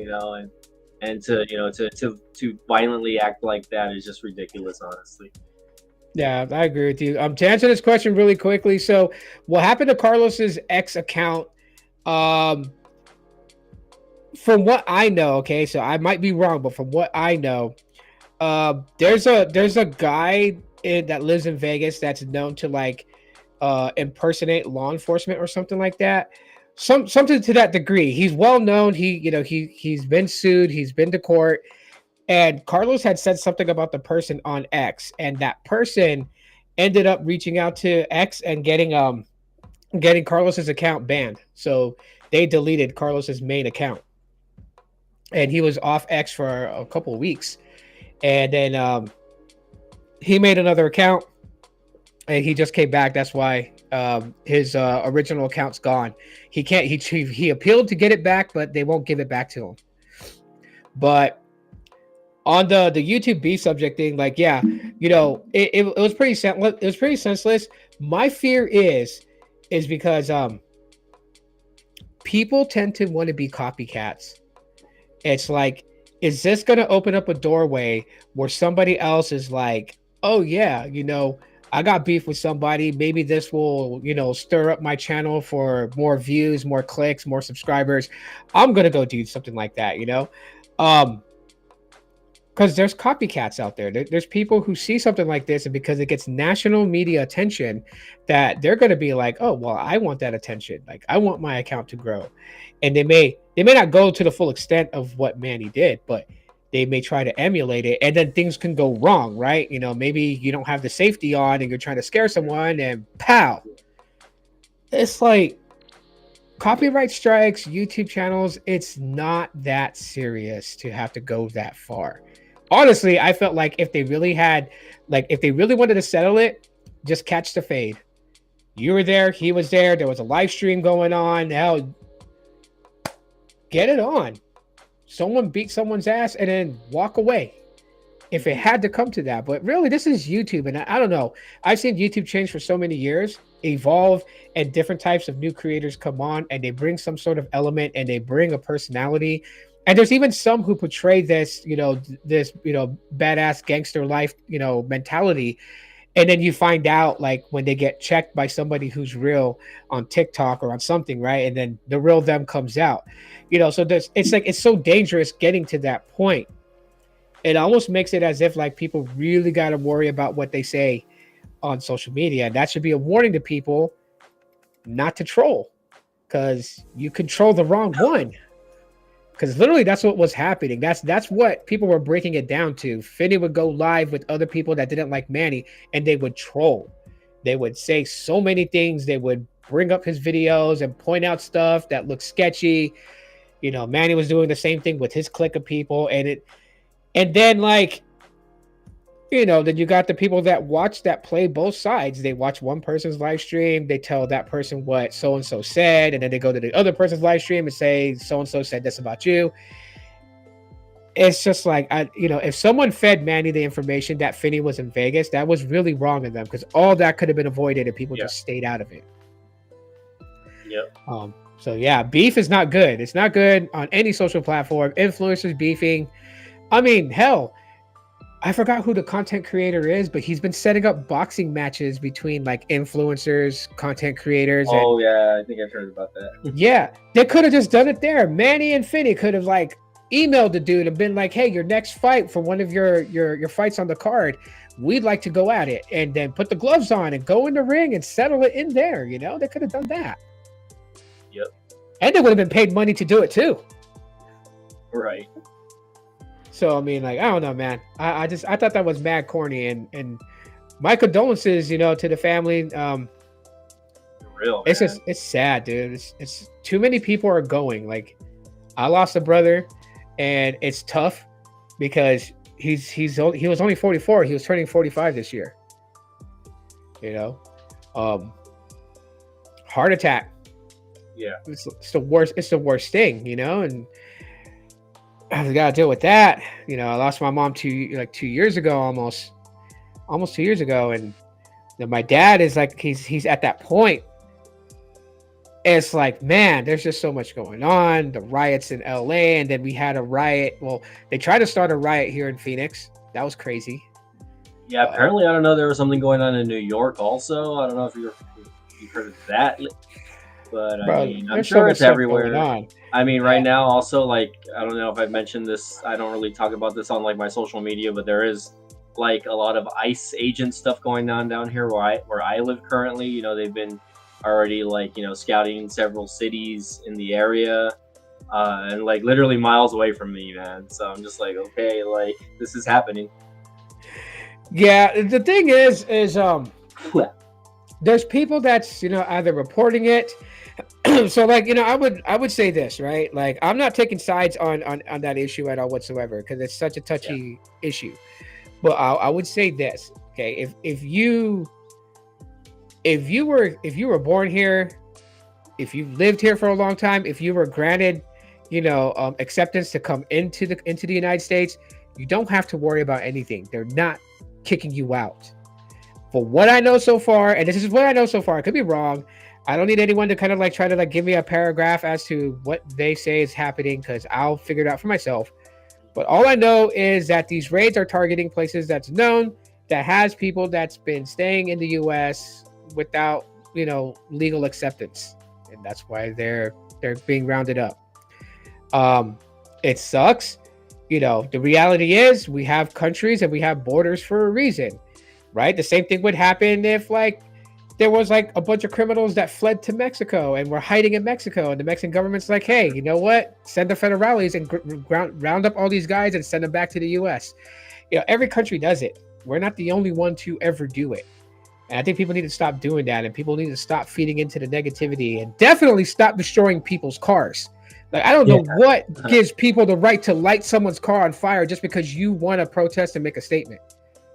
and to, to violently act like that is just ridiculous, honestly. Yeah, I agree with you. To answer this question really quickly, so what happened to Carlos's X account? Um, from what I know, okay, so I might be wrong, but from what I know, there's a guy that lives in Vegas that's known to, like, impersonate law enforcement or something like that. Something to that degree. He's well known. He's been sued. He's been to court. And Carlos had said something about the person on X, and that person ended up reaching out to X and getting Carlos's account banned. So they deleted Carlos's main account, and he was off X for a couple of weeks. And then he made another account, and he just came back. That's why his original account's gone. He can't. He appealed to get it back, but they won't give it back to him. But on the YouTube beef subject thing, like, yeah, it was pretty it was pretty senseless. My fear is because people tend to want to be copycats. It's like, is this going to open up a doorway where somebody else is like, oh yeah, I got beef with somebody, maybe this will, stir up my channel for more views, more clicks, more subscribers. I'm going to go do something like that, um because there's copycats out there. There's people who see something like this, and because it gets national media attention, that they're going to be like, oh well, I want that attention, like I want my account to grow. And they may not go to the full extent of what Manny did, but they may try to emulate it, and then things can go wrong, right? Maybe you don't have the safety on and you're trying to scare someone, and pow. It's like, copyright strikes, YouTube channels, it's not that serious to have to go that far. Honestly, I felt like if they really wanted to settle it, just catch the fade. You were there, he was there was a live stream going on. Hell, get it on. Someone beat someone's ass and then walk away, if it had to come to that. But really, this is YouTube, and I don't know. I've seen YouTube change for so many years, evolve, and different types of new creators come on, and they bring some sort of element, and they bring a personality. And there's even some who portray this, badass gangster life, mentality. And then you find out like when they get checked by somebody who's real on TikTok or on something, right? And then the real them comes out, so there's, it's like, it's so dangerous getting to that point. It almost makes it as if like people really got to worry about what they say on social media. And that should be a warning to people not to troll, because you control the wrong one. Because literally that's what was happening. That's what people were breaking it down to. Finney would go live with other people that didn't like Manny, and they would troll. They would say so many things. They would bring up his videos and point out stuff that looked sketchy. Manny was doing the same thing with his clique of people, and then like, then you got the people that watch, that play both sides. They watch one person's live stream, they tell that person what so and so said, and then they go to the other person's live stream and say so and so said this about you. It's just like, if someone fed Manny the information that Finney was in Vegas, that was really wrong of them, because all that could have been avoided if people just stayed out of it. Yep. So yeah, beef is not good. It's not good on any social platform. Influencers beefing. I mean, hell, I forgot who the content creator is, but he's been setting up boxing matches between like influencers, content creators. Oh, yeah, I think I've heard about that. Yeah, they could have just done it there. Manny and Finney could have like emailed the dude and been like, "Hey, your next fight for one of your fights on the card, we'd like to go at it," and then put the gloves on and go in the ring and settle it in there. They could have done that. Yep. And they would have been paid money to do it too. Right. So I mean, like, I don't know, man. I thought that was mad corny, and my condolences, to the family. Real. It's just, it's sad, dude. It's too many people are going. Like, I lost a brother, and it's tough because he was only 44. He was turning 45 this year. Heart attack. Yeah. It's the worst. It's the worst thing, and I got to deal with that. I lost my mom 2 years ago, almost 2 years ago. And then my dad is like, he's at that point. It's like, man, there's just so much going on. The riots in LA. And then we had a riot. Well, they tried to start a riot here in Phoenix. That was crazy. Yeah. Apparently, I don't know. There was something going on in New York also. I don't know if you heard of that. But Bro, I mean, I'm sure it's everywhere. I mean, right now, also, like, I don't know if I've mentioned this. I don't really talk about this on like my social media, but there is like a lot of ICE agent stuff going on down here where I live currently. They've been already like scouting several cities in the area, and like literally miles away from me, man. So I'm just like, okay, like this is happening. Yeah, the thing is there's people that's either reporting it. So like, I would say this, right? Like, I'm not taking sides on that issue at all whatsoever, because it's such a touchy issue. But I would say this, okay? If you were born here, if you lived here for a long time, if you were granted, acceptance to come into the United States, you don't have to worry about anything. They're not kicking you out. For what I know so far, and this is what I know so far, I could be wrong. I don't need anyone to kind of like try to like give me a paragraph as to what they say is happening, because I'll figure it out for myself. But all I know is that these raids are targeting places that's known, that has people that's been staying in the U.S. without, legal acceptance, and that's why they're being rounded up. It sucks. The reality is we have countries and we have borders for a reason, right? The same thing would happen if like there was like a bunch of criminals that fled to Mexico and were hiding in Mexico, and the Mexican government's like, hey, you know what? Send the federales and round up all these guys and send them back to the U.S. Every country does it. We're not the only one to ever do it. And I think people need to stop doing that, and people need to stop feeding into the negativity, and definitely stop destroying people's cars. Like, I don't know what gives people the right to light someone's car on fire just because you want to protest and make a statement.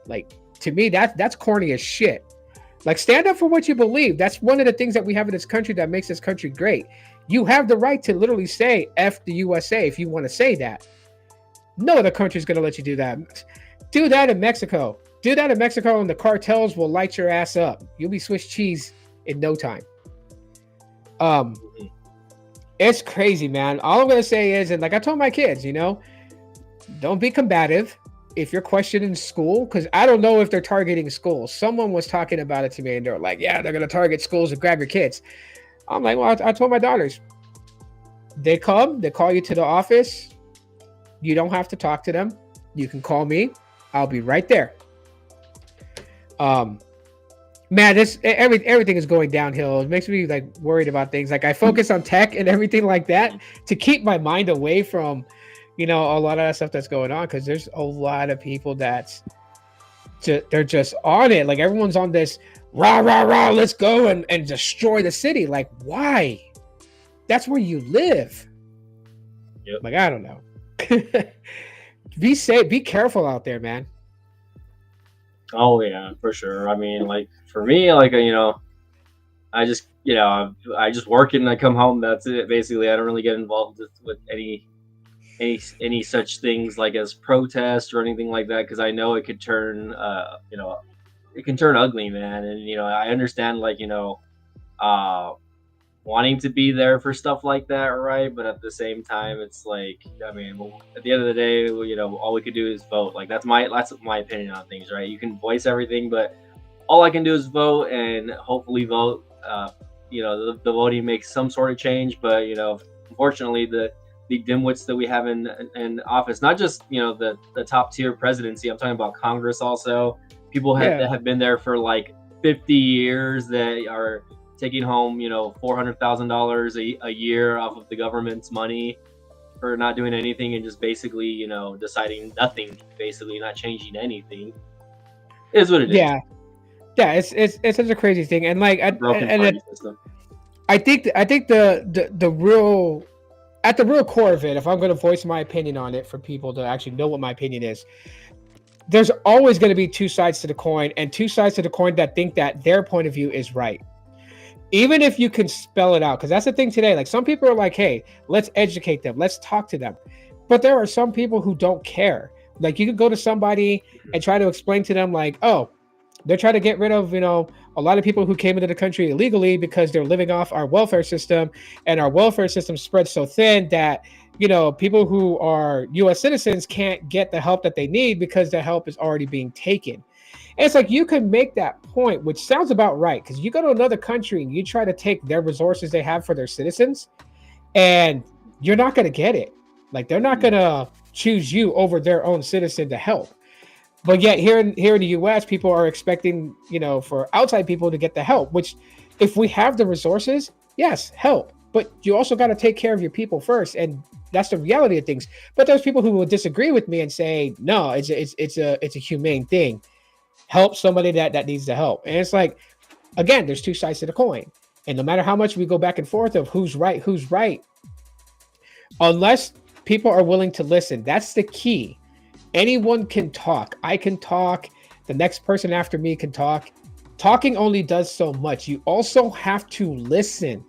Like, to me, that's corny as shit. Like, stand up for what you believe. That's one of the things that we have in this country that makes this country great. You have the right to literally say F the USA if you want to say that. No other country is going to let you do that. Do that in Mexico. Do that in Mexico, and the cartels will light your ass up. You'll be Swiss cheese in no time. It's crazy, man. All I'm going to say is, and like I told my kids, don't be combative. if you're questioning school, because I don't know if they're targeting schools. Someone was talking about it to me, and they're like, "Yeah, they're gonna target schools and grab your kids." I'm like, "Well, I told my daughters, they come, they call you to the office. You don't have to talk to them. You can call me. I'll be right there." Um, Man, everything is going downhill. It makes me like worried about things. Like I focus on tech and everything like that to keep my mind away from, a lot of that stuff that's going on. Because there's a lot of people they're just on it. Like everyone's on this rah rah rah. Let's go and destroy the city. Like why? That's where you live. Yep. Like I don't know. Be safe. Be careful out there, man. Oh yeah, for sure. I mean, like for me, like I just work and I come home. That's it. Basically, I don't really get involved with any such things like as protests or anything like that because I know it could turn it can turn ugly, man. And I understand like wanting to be there for stuff like that, right? But at the same time, it's like, I mean, well, at the end of the day, all we could do is vote. Like that's my opinion on things, right? You can voice everything, but all I can do is vote and hopefully vote. The voting makes some sort of change, but unfortunately, the dimwits that we have in office, not just the top tier presidency. I'm talking about Congress also. People that have been there for like 50 years that are taking home, $400,000 a year off of the government's money for not doing anything and just basically, deciding nothing, basically not changing anything. It is what it is. Yeah, it's such a crazy thing, and like, System. I think the real at the real core of it, if I'm going to voice my opinion on it for people to actually know what my opinion is, there's always going to be two sides to the coin, and two sides to the coin that think that their point of view is right. Even if you can spell it out, because that's the thing today. Like some people are like, hey, let's educate them. Let's talk to them. But there are some people who don't care. Like you could go to somebody and try to explain to them like, oh, they're trying to get rid of, a lot of people who came into the country illegally because they're living off our welfare system, and our welfare system spread so thin that, people who are US citizens can't get the help that they need because the help is already being taken. And it's like you can make that point, which sounds about right, because you go to another country and you try to take their resources they have for their citizens, and you're not going to get it. Like they're not going to choose you over their own citizen to help. But yet here in the US, people are expecting, for outside people to get the help, which if we have the resources, yes, help. But you also got to take care of your people first. And that's the reality of things. But there's people who will disagree with me and say, no, it's a humane thing. Help somebody that needs the help. And it's like, again, there's two sides to the coin. And no matter how much we go back and forth of who's right, unless people are willing to listen, that's the key. Anyone can talk. I can talk. The next person after me can talk. Talking only does so much. You also have to listen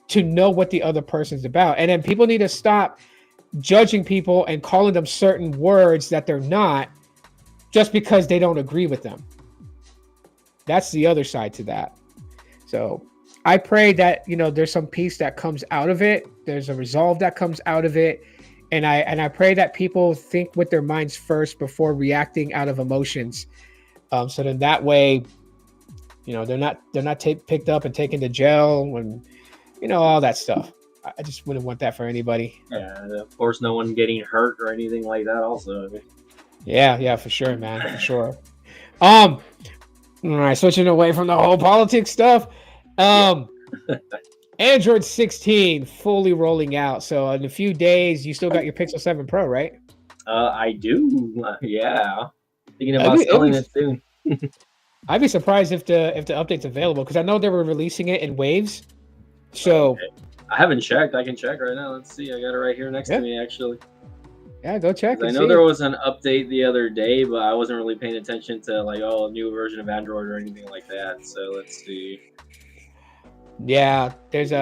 to know what the other person's about. And then people need to stop judging people and calling them certain words that they're not, just because they don't agree with them. That's the other side to that. So I pray that, there's some peace that comes out of it. There's a resolve that comes out of it. And I pray that people think with their minds first before reacting out of emotions. So then that way, they're not picked up and taken to jail and, all that stuff. I just wouldn't want that for anybody. Yeah, of course, no one getting hurt or anything like that also. Yeah, for sure, man, for sure. All right, switching away from the whole politics stuff. Android 16 fully rolling out. So in a few days, you still got your Pixel 7 Pro, right? I do. Yeah, thinking about selling it soon. I'd be surprised if the update's available, because I know they were releasing it in waves. So okay. I haven't checked. I can check right now. Let's see. I got it right here next to me, actually. Yeah, go check. I know there was an update the other day, but I wasn't really paying attention to like, a new version of Android or anything like that. So let's see. Yeah, there's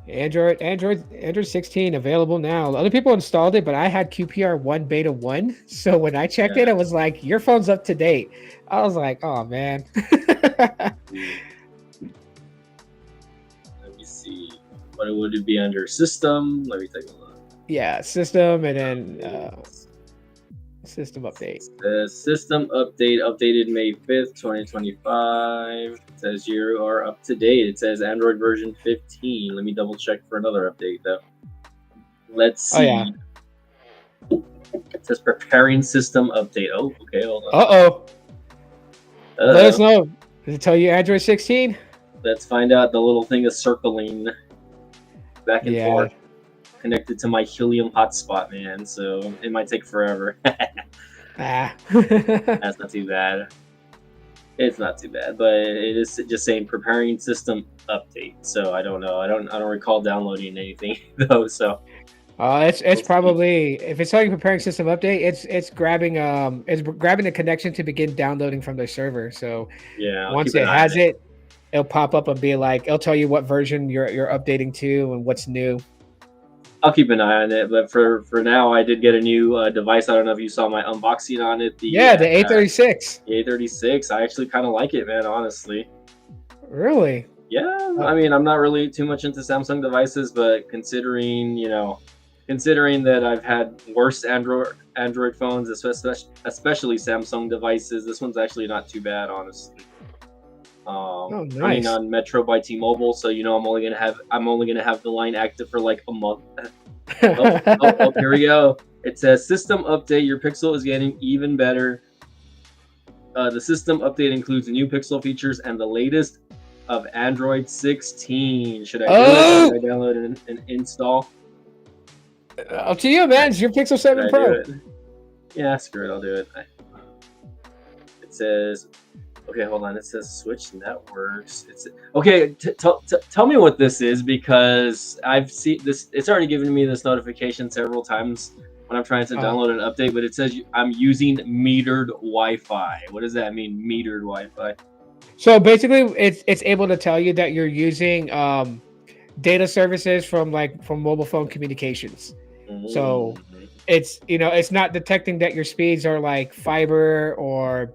Android 16 available now. Other people installed it, but I had QPR 1 beta 1. So when I checked it, I was like, your phone's up to date. I was like, oh man. Let me see. What would it be under? System? Let me take a look. Yeah, system, and then System update. The system update updated May 5th, 2025. It says you are up to date. It says Android version 15. Let me double check for another update though. Let's see. Oh yeah. It says preparing system update. Oh, okay, hold on. Uh-oh. Let us know. Does it tell you Android 16? Let's find out. The little thing is circling back and forth, connected to my Helium hotspot, man. So it might take forever. That's not too bad. It's not too bad, but it is just saying preparing system update. So I don't know. I don't recall downloading anything though. So it's probably, if it's telling you preparing system update, it's grabbing the connection to begin downloading from the server. So yeah, once it has it, it'll pop up and be like, it'll tell you what version you're updating to and what's new. I'll keep an eye on it, but for now, I did get a new device. I don't know if you saw my unboxing on it. The A36. The A36. I actually kind of like it, man. Honestly. Really? Yeah. I mean, I'm not really too much into Samsung devices, but considering that I've had worse Android phones, especially Samsung devices, this one's actually not too bad, honestly. Nice. Running on Metro by T-Mobile, so I'm only gonna have the line active for like a month. Here we go. It says system update. Your Pixel is getting even better. The system update includes new Pixel features and the latest of Android 16. Should I do it? Should I download and install? Up to you, man. It's your Pixel 7 Pro. Yeah, screw it. I'll do it. It says. Okay, hold on. It says switch networks. It's okay. Tell me what this is, because I've seen this. It's already given me this notification several times when I'm trying to download an update, but it says I'm using metered Wi-Fi. What does that mean, metered Wi-Fi? So basically, it's able to tell you that you're using data services from mobile phone communications. Mm-hmm. So it's it's not detecting that your speeds are like fiber or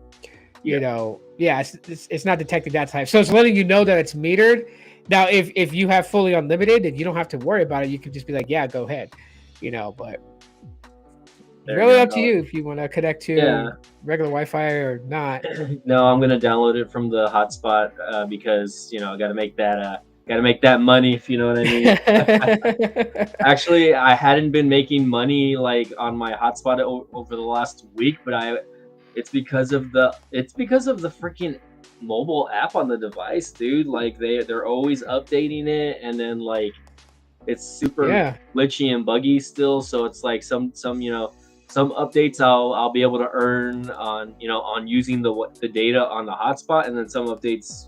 it's not detecting that type. So it's letting you know that it's metered. Now, if you have fully unlimited and you don't have to worry about it, you can just be like, yeah, go ahead, but really up to you if you want to connect to regular Wi-Fi or not. No, I'm gonna download it from the hotspot because I gotta make that money, if you know what I mean. Actually, I hadn't been making money like on my hotspot over the last week, but it's because of the freaking mobile app on the device, dude. Like they're always updating it, and then like it's super glitchy and buggy still. So it's like some updates I'll be able to earn on using the data on the hotspot, and then some updates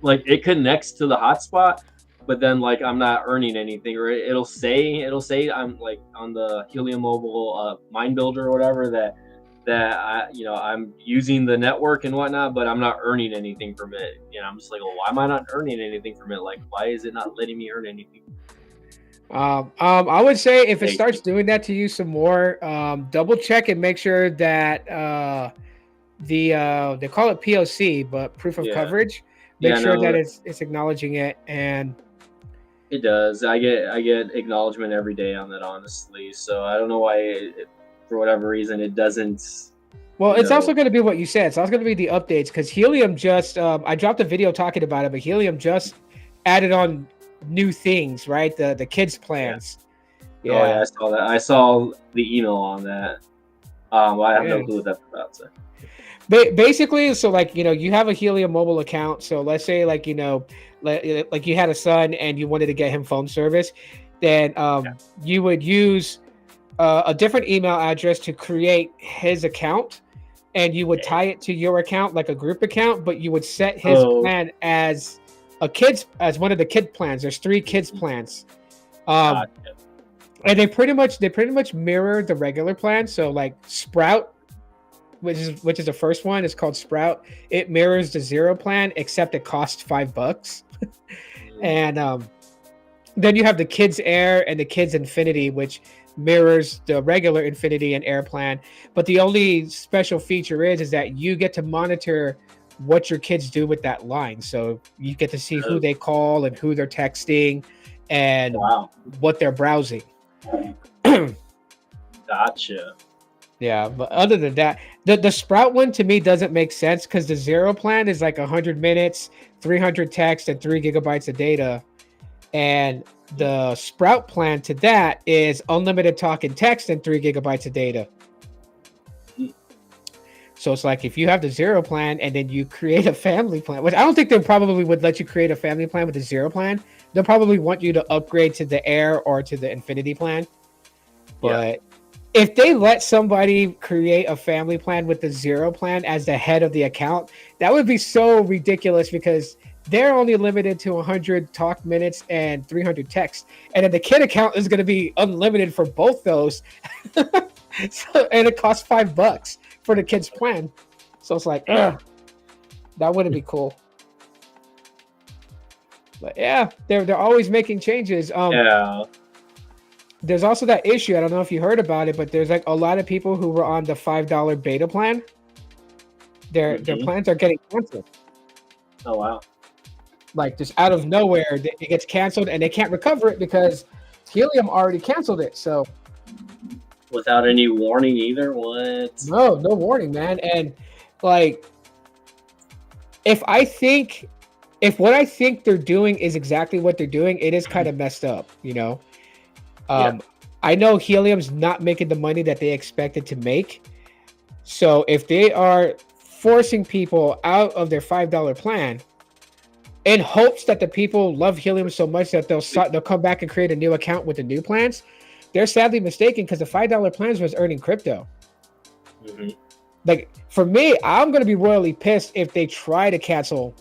like it connects to the hotspot, but then like I'm not earning anything, or it'll say I'm like on the Helium Mobile Mind Builder or whatever that I'm using the network and whatnot, but I'm not earning anything from it. I'm just like, well, why am I not earning anything from it? Like, why is it not letting me earn anything? I would say if it starts doing that to you some more, double check and make sure that they call it POC, but proof of coverage. Make sure that it's acknowledging it, and it does. I get acknowledgement every day on that, honestly. So I don't know why for whatever reason it doesn't. Well, it's also going to be what you said. So it's going to be the updates, because Helium just I dropped a video talking about it, but Helium just added on new things, right? The kids plans. Yeah. Oh yeah, I saw that. I saw the email on that. I have no clue what that's about. So. Basically, so like you have a Helium mobile account. So let's say like like you had a son and you wanted to get him phone service, then you would use a different email address to create his account, and you would tie it to your account like a group account, but you would set his plan as one of the kid plans. There's 3 kids plans, and they pretty much mirror the regular plan. So like Sprout, which is the first one, is called Sprout. It mirrors the 0 plan, except it costs $5. And then you have the Kids Air and the Kids Infinity, which mirrors the regular Infinity and Air plan. But the only special feature is that you get to monitor what your kids do with that line. So you get to see who they call and who they're texting and what they're browsing. Gotcha. Yeah, but other than that, the Sprout one to me doesn't make sense because the zero plan is like 100 minutes, 300 text, and 3 gigabytes of data, and the Sprout plan to that is unlimited talk and text and 3 gigabytes of data. So it's like if you have the zero plan and then you create a family plan, which I don't think they probably would let you create a family plan with the zero plan. They'll probably want you to upgrade to the Air or to the Infinity plan. Yeah. But if they let somebody create a family plan with the zero plan as the head of the account, that would be so ridiculous because they're only limited to 100 talk minutes and 300 text. And then the kid account is going to be unlimited for both those. And it costs $5 for the kid's plan. So it's like, ugh, that wouldn't be cool. But yeah, they're always making changes. Yeah. There's also that issue. I don't know if you heard about it, but there's like a lot of people who were on the $5 beta plan. Their plans are getting canceled. Oh wow. Like just out of nowhere, it gets canceled and they can't recover it because Helium already canceled it. So without any warning either. What? No warning, man. And like, if what I think they're doing is exactly what they're doing, it is kind of messed up, you know. I know Helium's not making the money that they expected to make. So if they are forcing people out of their $5 plan in hopes that the people love Helium so much that they'll come back and create a new account with the new plans, they're sadly mistaken because the $5 plans was earning crypto. Like for me, I'm gonna be royally pissed if they try to cancel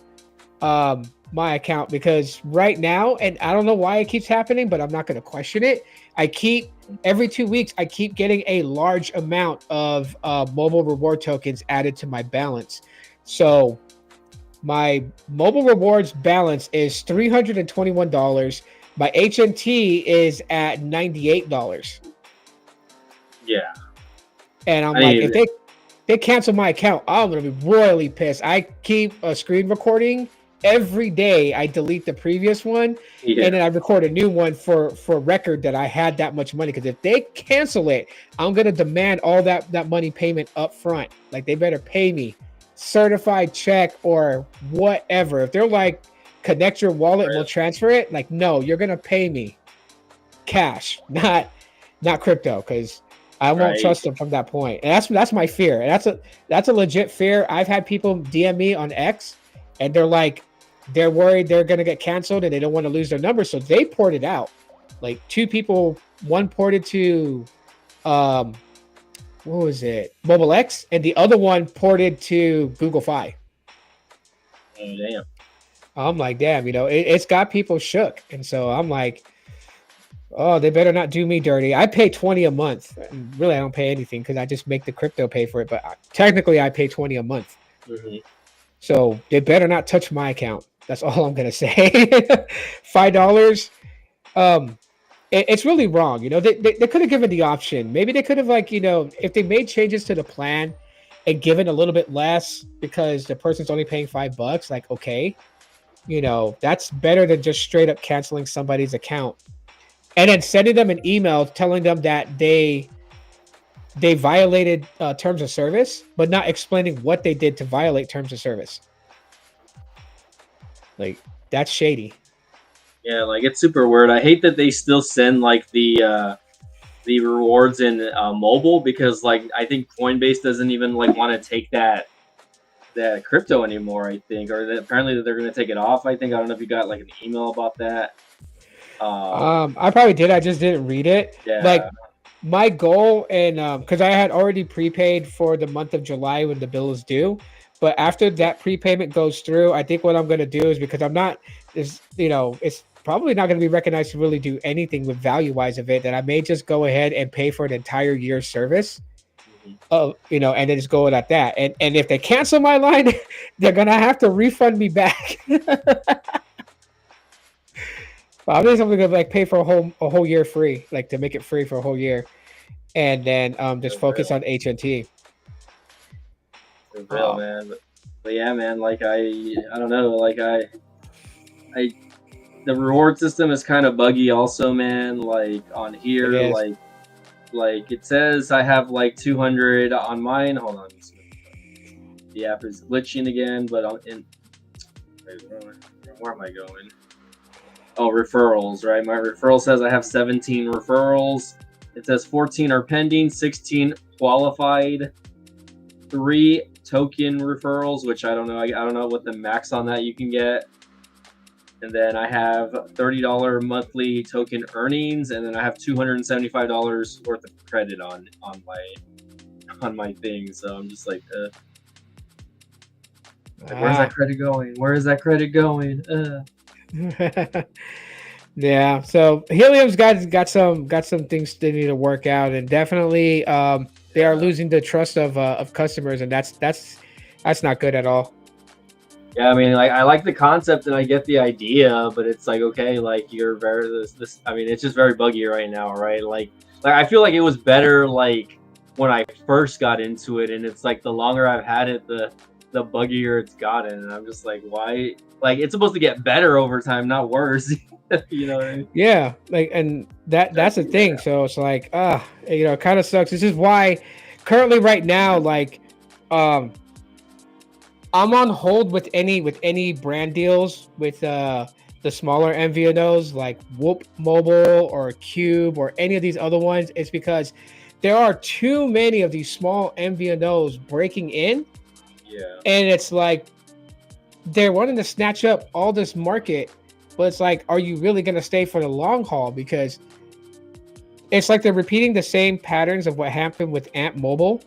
my account, because right now, and I don't know why it keeps happening, but I'm not going to question it. Every 2 weeks, I keep getting a large amount of mobile reward tokens added to my balance. So my mobile rewards balance is $321. My HNT is at $98. Yeah. And I'm like, if they cancel my account, I'm going to be royally pissed. I keep a screen recording every day. I delete the previous one and then I record a new one for record that I had that much money. Because if they cancel it, I'm going to demand all that money payment up front. Like they better pay me certified check or whatever. If they're like, connect your wallet and we'll transfer it, like, no, you're going to pay me cash, not crypto, because I won't trust them from that point. And that's my fear. And that's a legit fear. I've had people DM me on X and they're like, they're worried they're going to get canceled and they don't want to lose their number. So they ported out. Like 2 people, one ported to, what was it? Mobile X, and the other one ported to Google Fi. Oh, damn. I'm like, damn, it's got people shook. And so I'm like, oh, they better not do me dirty. I pay $20 a month. Really, I don't pay anything because I just make the crypto pay for it. But technically, I pay $20 a month. So they better not touch my account. That's all I'm gonna say. $5. It's really wrong. They could have given the option. Maybe they could have, like, if they made changes to the plan and given a little bit less because the person's only paying $5. Like, okay, that's better than just straight up canceling somebody's account and then sending them an email telling them that they violated terms of service, but not explaining what they did to violate terms of service. Like, that's shady. Yeah, like it's super weird. I hate that they still send like the rewards in mobile, because like I think Coinbase doesn't even like want to take that crypto anymore. I think, or apparently that they're going to take it off. I don't know if you got like an email about that. I probably did. I just didn't read it. Yeah. Like my goal, and because I had already prepaid for the month of July when the bill is due. But after that prepayment goes through, I think what I'm going to do is, because it's probably not going to be recognized to really do anything with value-wise of it, that I may just go ahead and pay for an entire year's service, and then just go at that. And if they cancel my line, they're going to have to refund me back. I'm just going to like pay for a whole year free, like to make it free for a whole year, and then just focus on HNT. Real, man. But yeah, man, like I don't know, like the reward system is kind of buggy also, man. Like on here, like it says I have like 200 on mine. Hold on, the app is glitching again, but where am I going? Oh, referrals, right? My referral says I have 17 referrals. It says 14 are pending, 16 qualified, 3 token referrals, which I don't know. I don't know what the max on that you can get. And then I have $30 monthly token earnings, and then I have $275 worth of credit on my thing. So I'm just like where's that credit going? Where is that credit going? Yeah, so Helium's got some things they need to work out, and definitely they are losing the trust of customers, and that's not good at all. Yeah, I mean, like I like the concept and I get the idea, but it's like okay, like you're very this. I mean, it's just very buggy right now, right? Like I feel like it was better like when I first got into it, and it's like the longer I've had it, the buggier it's gotten, and I'm just like, why? Like it's supposed to get better over time, not worse. You know what I mean? Yeah, like, and that's the thing. So it's like, it kind of sucks. This is why currently right now, like, I'm on hold with any brand deals with the smaller MVNOs like Whoop Mobile or Cube or any of these other ones. It's because there are too many of these small MVNOs breaking in. Yeah. And it's like they're wanting to snatch up all this market, but it's like, are you really going to stay for the long haul? Because it's like they're repeating the same patterns of what happened with Ant Mobile,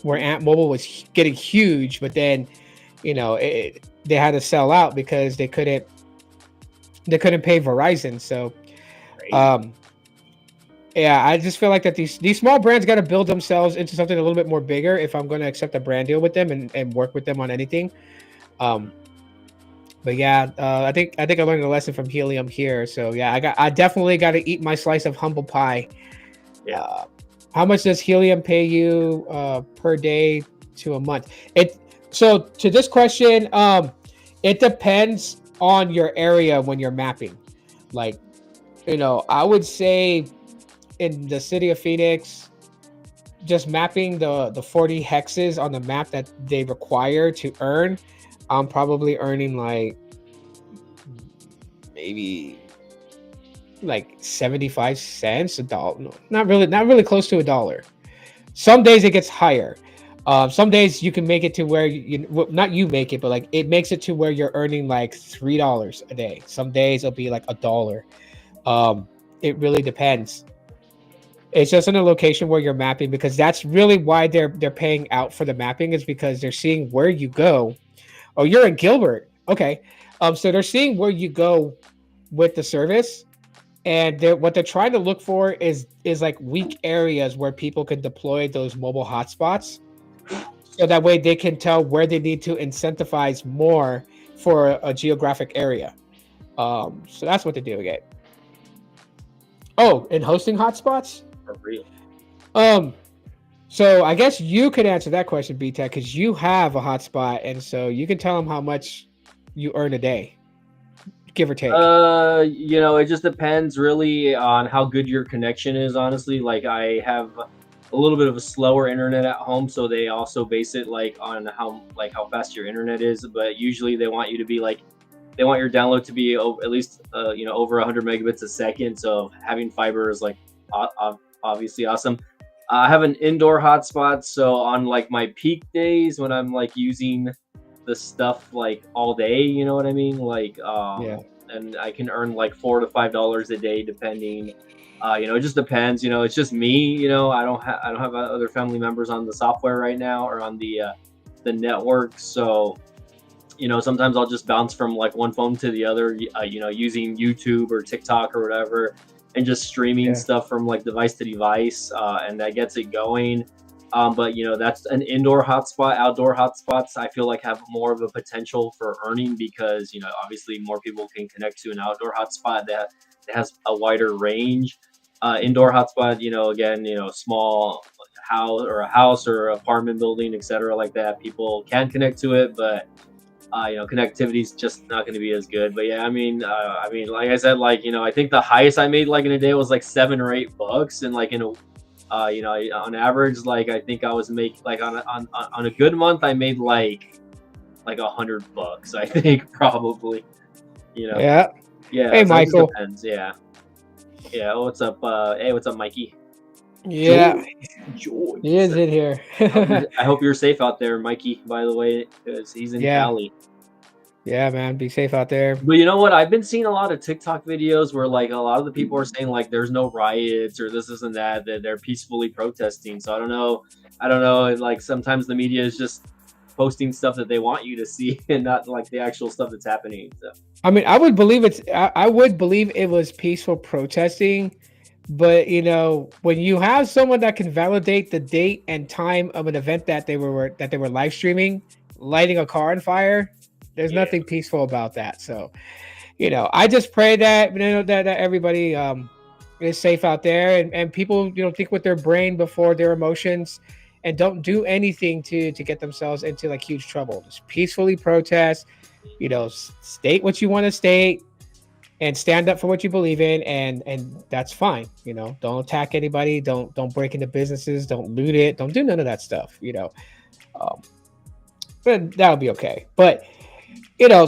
where Ant Mobile was getting huge, but then, they had to sell out because they couldn't pay Verizon. So, yeah, I just feel like that these small brands got to build themselves into something a little bit more bigger if I'm going to accept a brand deal with them and work with them on anything. But yeah, I think I learned a lesson from Helium here. So yeah, I definitely got to eat my slice of humble pie. Yeah. How much does Helium pay you per day to a month? So to this question, it depends on your area when you're mapping. Like, I would say in the city of Phoenix, just mapping the 40 hexes on the map that they require to earn, I'm probably earning like maybe like 75 cents, $1. No, not really close to $1. Some days it gets higher. Some days you can make it to where not you make it, but like it makes it to where you're earning like $3 a day. Some days it'll be like $1. It really depends. It's just in a location where you're mapping, because that's really why they're paying out for the mapping, is because they're seeing where you go. Oh, you're in Gilbert. Okay. So they're seeing where you go with the service, and what they're trying to look for is like weak areas where people can deploy those mobile hotspots, so that way they can tell where they need to incentivize more for a geographic area. So that's what they're doing it. Oh, and hosting hotspots? For real. So I guess you could answer that question, B-Tech, because you have a hotspot, and so you can tell them how much you earn a day, give or take. It just depends really on how good your connection is, honestly. Like I have a little bit of a slower internet at home, so they also base it like on how fast your internet is, but usually they want you to be like, they want your download to be at least over 100 megabits a second. So having fiber is like obviously awesome. I have an indoor hotspot, so on like my peak days when I'm like using the stuff like all day, you know what I mean? Like Yeah. and I can earn like $4 to $5 a day depending. It just depends. It's just me. I don't have other family members on the software right now or on the network. So sometimes I'll just bounce from like one phone to the other. Using YouTube or TikTok or whatever, and just streaming stuff from like device to device, and that gets it going. But that's an indoor hotspot. Outdoor hotspots, I feel like, have more of a potential for earning because obviously more people can connect to an outdoor hotspot that has a wider range. Indoor hotspot, again, small house or apartment building, etc., like that. People can connect to it, but connectivity is just not going to be as good. But yeah, I mean, like I said, like I think the highest I made like in a day was like $7 or $8, and like in You know, on average, like I think I was make like on a good month, I made like $100. I think probably. You know, Yeah. yeah. Hey, So it just Michael. depends. Yeah, yeah. Oh, what's up? Hey, what's up, Mikey? Yeah, George. George. he is in here. I hope you're safe out there, Mikey. By the way, because he's in Yeah. Cali. Yeah, man. Be safe out there. But you know what? I've been seeing a lot of TikTok videos where like a lot of the people are saying like there's no riots or this and that, that they're peacefully protesting. So I don't know. I don't know. Like sometimes the media is just posting stuff that they want you to see and not like the actual stuff that's happening. So I mean, I would believe I would believe it was peaceful protesting, but you know, when you have someone that can validate the date and time of an event that they were live streaming, lighting a car on fire, there's yeah, nothing peaceful about that. So, you know, I just pray that you know that everybody is safe out there, and people think with their brain before their emotions, and don't do anything to get themselves into like huge trouble. Just peacefully protest, state what you want to state and stand up for what you believe in, and that's fine. Don't attack anybody, don't break into businesses, don't loot it, don't do none of that stuff. Um, but that'll be okay. But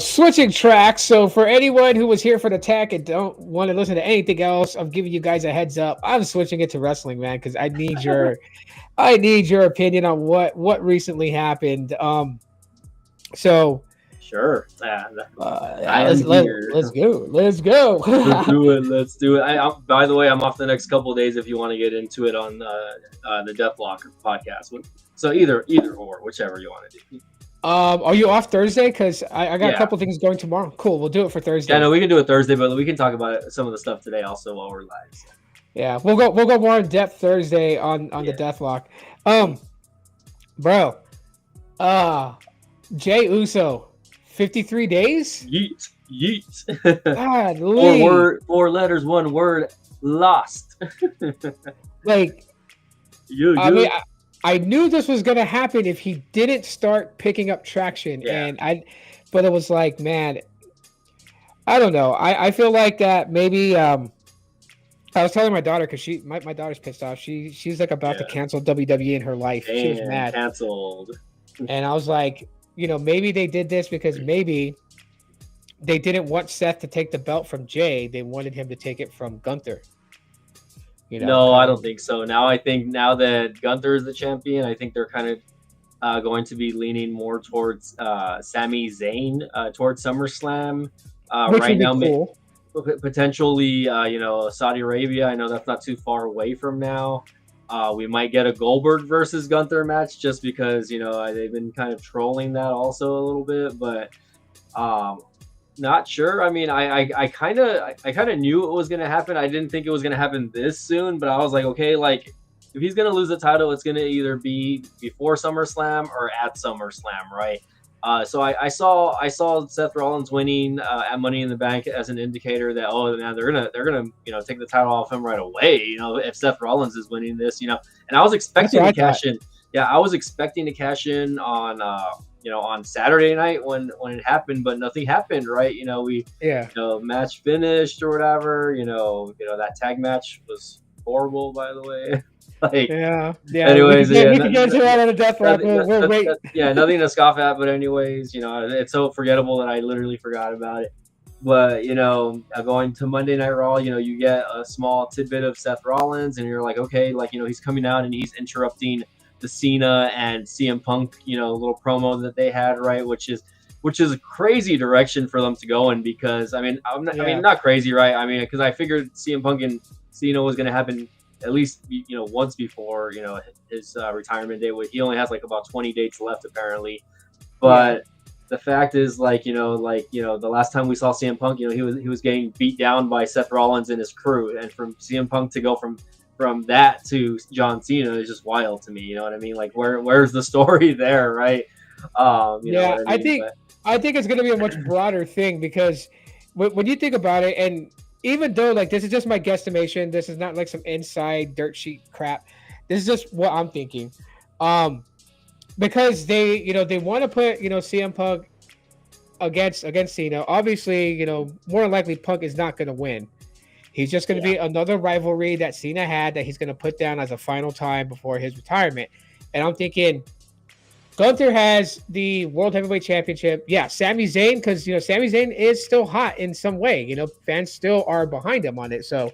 switching tracks. So for anyone who was here for the tech and don't want to listen to anything else, I'm giving you guys a heads up. I'm switching it to wrestling, man, because I need your opinion on what recently happened. So sure. I let's am here. let's go. Let's go. Let's do it. Let's do it. By the way, I'm off the next couple of days. If you want to get into it on the Deathlock podcast, so either or, whichever you want to do. Are you off Thursday? Because I got Yeah. a couple things going tomorrow. Cool, we'll do it for Thursday. Yeah, no, we can do it Thursday, but we can talk about some of the stuff today also while we're live. So. Yeah, we'll go more in depth Thursday on the Deathlock. Bro, Jay Uso, 53 days. Yeet. God, four letters, one word, lost. Like, You. I mean, I knew this was gonna happen if he didn't start picking up traction, Yeah. but it was like, man, I don't know. I feel like that maybe. I was telling my daughter because my daughter's pissed off. She's like about to cancel WWE in her life. Damn, she was mad. Canceled. And I was like, maybe they did this because maybe they didn't want Seth to take the belt from Jay. They wanted him to take it from Gunther. No, I don't think so. Now that Gunther is the champion, I think they're kind of going to be leaning more towards Sami Zayn towards SummerSlam. Which Right would be now, cool. potentially, Saudi Arabia. I know that's not too far away from now. We might get a Goldberg versus Gunther match just because they've been kind of trolling that also a little bit, but not sure. I mean, I kind of knew it was gonna happen. I didn't think it was gonna happen this soon, but I was like, okay, like if he's gonna lose the title, it's gonna either be before SummerSlam or at SummerSlam, right? So I saw Seth Rollins winning at Money in the Bank as an indicator that man, they're gonna take the title off him right away. If Seth Rollins is winning this, and I was expecting to cash in. Yeah, I was expecting to cash in on on Saturday night when it happened, but nothing happened, right? Match finished or whatever. That tag match was horrible, by the way. Yeah. Anyways, we can get to that on the Deathlock. We'll wait. Nothing to scoff at, but anyways, it's so forgettable that I literally forgot about it. But going to Monday Night Raw, you get a small tidbit of Seth Rollins, and you're like, okay, he's coming out and he's interrupting the Cena and CM Punk, little promo that they had, right? Which is a crazy direction for them to go in, because I mean, not crazy, right? I mean, because I figured CM Punk and Cena was going to happen at least once before his retirement date. He only has about 20 dates left apparently, but the fact is the last time we saw CM Punk, he was getting beat down by Seth Rollins and his crew, and from CM Punk to go from that to John Cena is just wild to me. You know what I mean? Like where's the story there, right? I think it's going to be a much broader thing, because when you think about it, and even though this is just my guesstimation, this is not some inside dirt sheet crap. This is just what I'm thinking. Because they want to put CM Punk against Cena. Obviously, more than likely Punk is not going to win. He's just going to be another rivalry that Cena had that he's going to put down as a final time before his retirement. And I'm thinking Gunther has the World Heavyweight Championship. Yeah, Sami Zayn, because Sami Zayn is still hot in some way. Fans still are behind him on it. So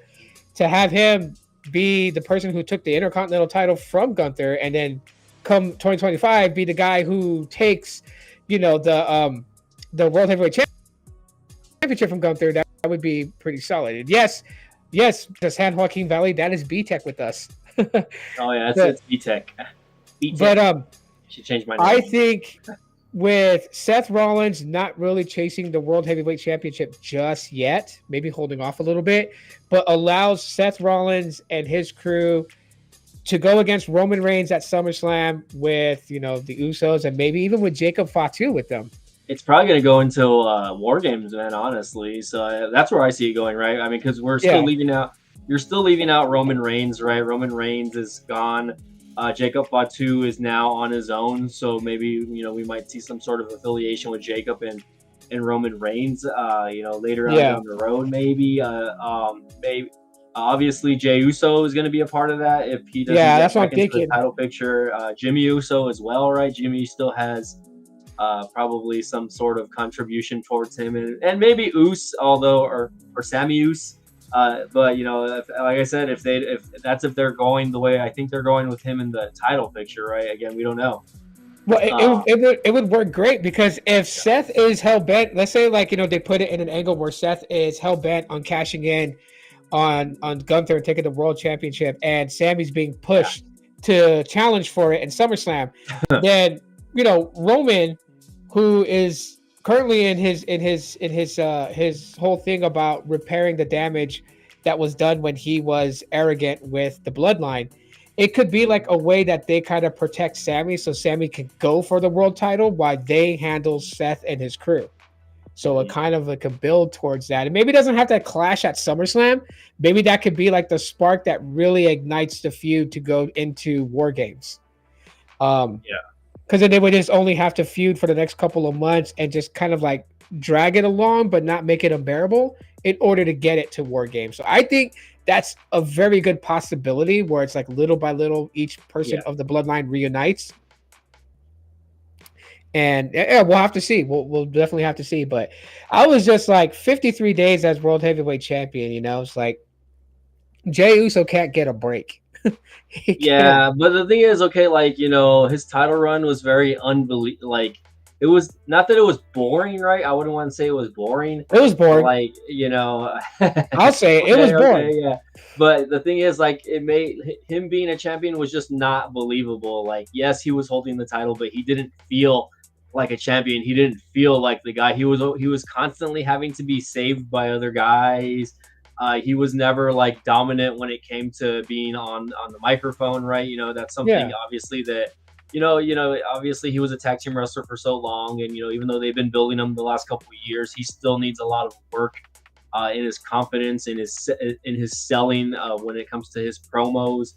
to have him be the person who took the Intercontinental title from Gunther, and then come 2025 be the guy who takes, the World Heavyweight Championship from Gunther, that would be pretty solid. And yes, the San Joaquin Valley, that is B-Tech with us. Oh yeah, it's B-Tech. But should change my name. I think with Seth Rollins not really chasing the World Heavyweight Championship just yet, maybe holding off a little bit, but allows Seth Rollins and his crew to go against Roman Reigns at SummerSlam with, the Usos, and maybe even with Jacob Fatu with them. It's probably going to go until War Games, man, honestly. So that's where I see it going, right? I mean, because we're still leaving out, you're still leaving out Roman Reigns, right? Roman Reigns is gone. Jacob Fatu is now on his own, so maybe we might see some sort of affiliation with Jacob and Roman Reigns, later on down the road, maybe. Maybe obviously Jey Uso is going to be a part of that if he doesn't get that's back what I'm into thinking. the title picture. Jimmy Uso as well, right? Jimmy still has probably some sort of contribution towards him, and maybe Uso, or Sammy Uso. But like I said, if they're going the way I think they're going with him in the title picture, right? Again, we don't know. Well, it would work great, because if Seth is hell bent, let's say they put it in an angle where Seth is hell bent on cashing in on Gunther and taking the World Championship, and Sammy's being pushed to challenge for it in SummerSlam, then Roman, who is currently in his whole thing about repairing the damage that was done when he was arrogant with the bloodline, it could be like a way that they kind of protect Sammy, so Sammy can go for the world title while they handle Seth and his crew. So it kind of like a build towards that. And maybe it doesn't have to clash at SummerSlam. Maybe that could be like the spark that really ignites the feud to go into War Games. Because then they would just only have to feud for the next couple of months and just kind of like drag it along, but not make it unbearable in order to get it to War Games. So I think that's a very good possibility, where it's like little by little, each person of the bloodline reunites. And we'll have to see. We'll definitely have to see. But I was just like 53 days as World Heavyweight Champion. It's like Jey Uso can't get a break. But the thing is, his title run was very unbelievable. Like, it was not that it was boring, right? I wouldn't want to say it was boring. It was boring. I'll say it was boring. Yeah. But the thing is, it made him being a champion was just not believable. Like, yes, he was holding the title, but he didn't feel like a champion. He didn't feel like the guy. He was constantly having to be saved by other guys. He was never dominant when it came to being on the microphone, right? That's something obviously that obviously he was a tag team wrestler for so long, and even though they've been building him the last couple of years, he still needs a lot of work in his confidence, in his selling when it comes to his promos.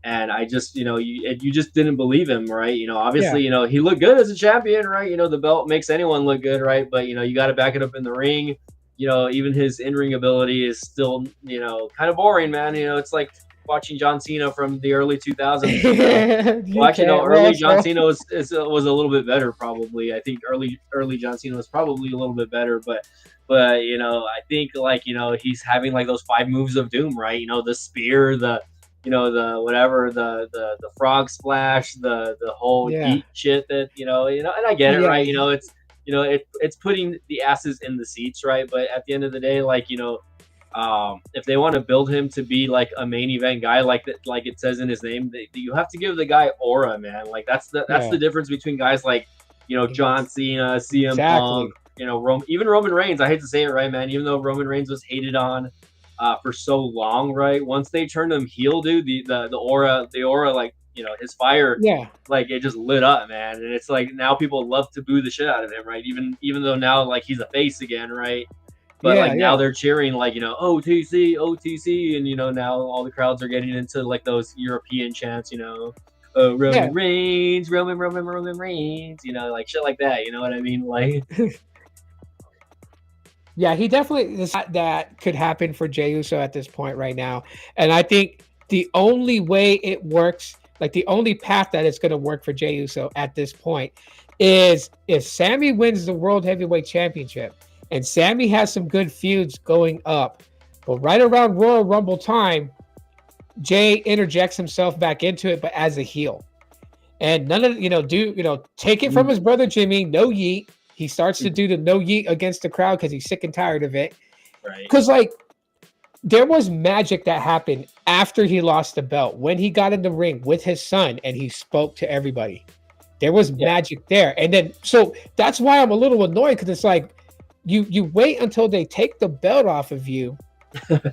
And I just, you just didn't believe him, right? Obviously, he looked good as a champion, right? The belt makes anyone look good, right? But, you got to back it up in the ring. Even his in-ring ability is still, kind of boring, man. It's like watching John Cena from the early 2000s. Well, actually, no, early John Cena was a little bit better, probably. I think early John Cena was probably a little bit better, but I think he's having those 5 moves of doom, right? The spear, the whatever, the frog splash, the whole yeet shit that and I get it, right? It's putting the asses in the seats, right? But at the end of the day, if they want to build him to be a main event guy, like it says in his name, you have to give the guy aura, man. That's the difference between guys like John Cena, CM Punk, even Roman Reigns. I hate to say it, right, man? Even though Roman Reigns was hated on for so long, right? Once they turned him heel, dude, the aura, his fire, it just lit up, man. And it's now people love to boo the shit out of him, right? Even though now he's a face again, right? But now they're cheering OTC, OTC, and now all the crowds are getting into those European chants, Roman Reigns, Roman Reigns, shit like that. You know what I mean? Yeah, he definitely that could happen for Jey Uso at this point right now. And I think the only way it works, like the only path that it's going to work for Jey Uso at this point, is if Sammy wins the World Heavyweight Championship, and Sammy has some good feuds going up, but right around Royal Rumble time, Jay interjects himself back into it, but as a heel. And none of take it from his brother Jimmy, no yeet. He starts to do the no yeet against the crowd because he's sick and tired of it. Right. Because like there was magic that happened after he lost the belt when he got in the ring with his son and he spoke to everybody. There was magic there, and then so that's why I'm a little annoyed because it's like you wait until they take the belt off of you.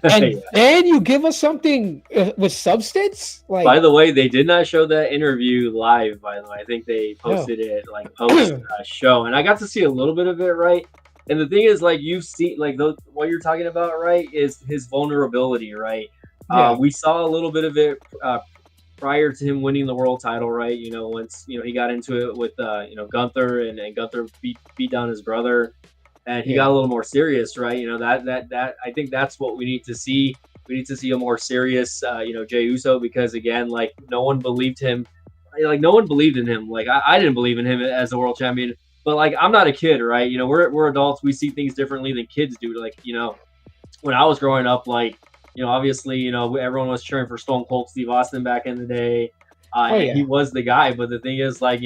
And then you give us something with substance. Like, by the way, they did not show that interview live. By the way, I think they posted it like post show, and I got to see a little bit of it. Right, and the thing is, like you've seen, like what you're talking about, right, is his vulnerability. Right, we saw a little bit of it prior to him winning the world title. Right, once he got into it with Gunther, and Gunther beat down his brother. And he got a little more serious, right? That I think that's what we need to see. We need to see a more serious, Jey Uso, because again, like no one believed him, like no one believed in him. Like I didn't believe in him as a world champion, but like I'm not a kid, right? We're adults. We see things differently than kids do. Like when I was growing up, like obviously everyone was cheering for Stone Cold Steve Austin back in the day. And he was the guy, but the thing is, like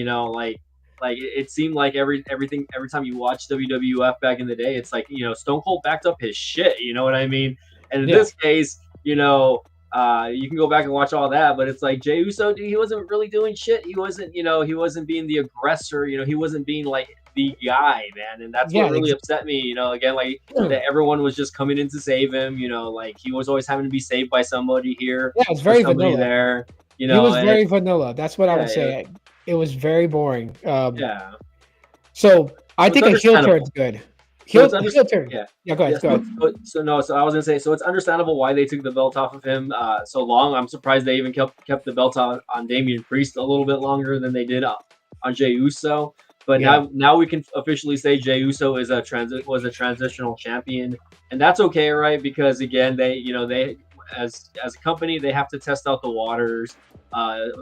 like it seemed like every time you watch WWF back in the day, it's like Stone Cold backed up his shit. You know what I mean? And in this case, you can go back and watch all that, but it's like Jey Uso, dude, he wasn't really doing shit. He wasn't, he wasn't being the aggressor. He wasn't being like the guy, man. And that's what really upset me. Again, like that everyone was just coming in to save him. Like he was always having to be saved by somebody here. Yeah, it's very vanilla. There. He was very vanilla. That's what I would say. It was very boring. So I think a heel turn's good. Heel turn. Yeah. Go ahead. Go ahead. So I was gonna say. So it's understandable why they took the belt off of him so long. I'm surprised they even kept the belt on Damian Priest a little bit longer than they did on Jey Uso. But now we can officially say Jey Uso was a transitional champion, and that's okay, right? Because again, they as a company, they have to test out the waters.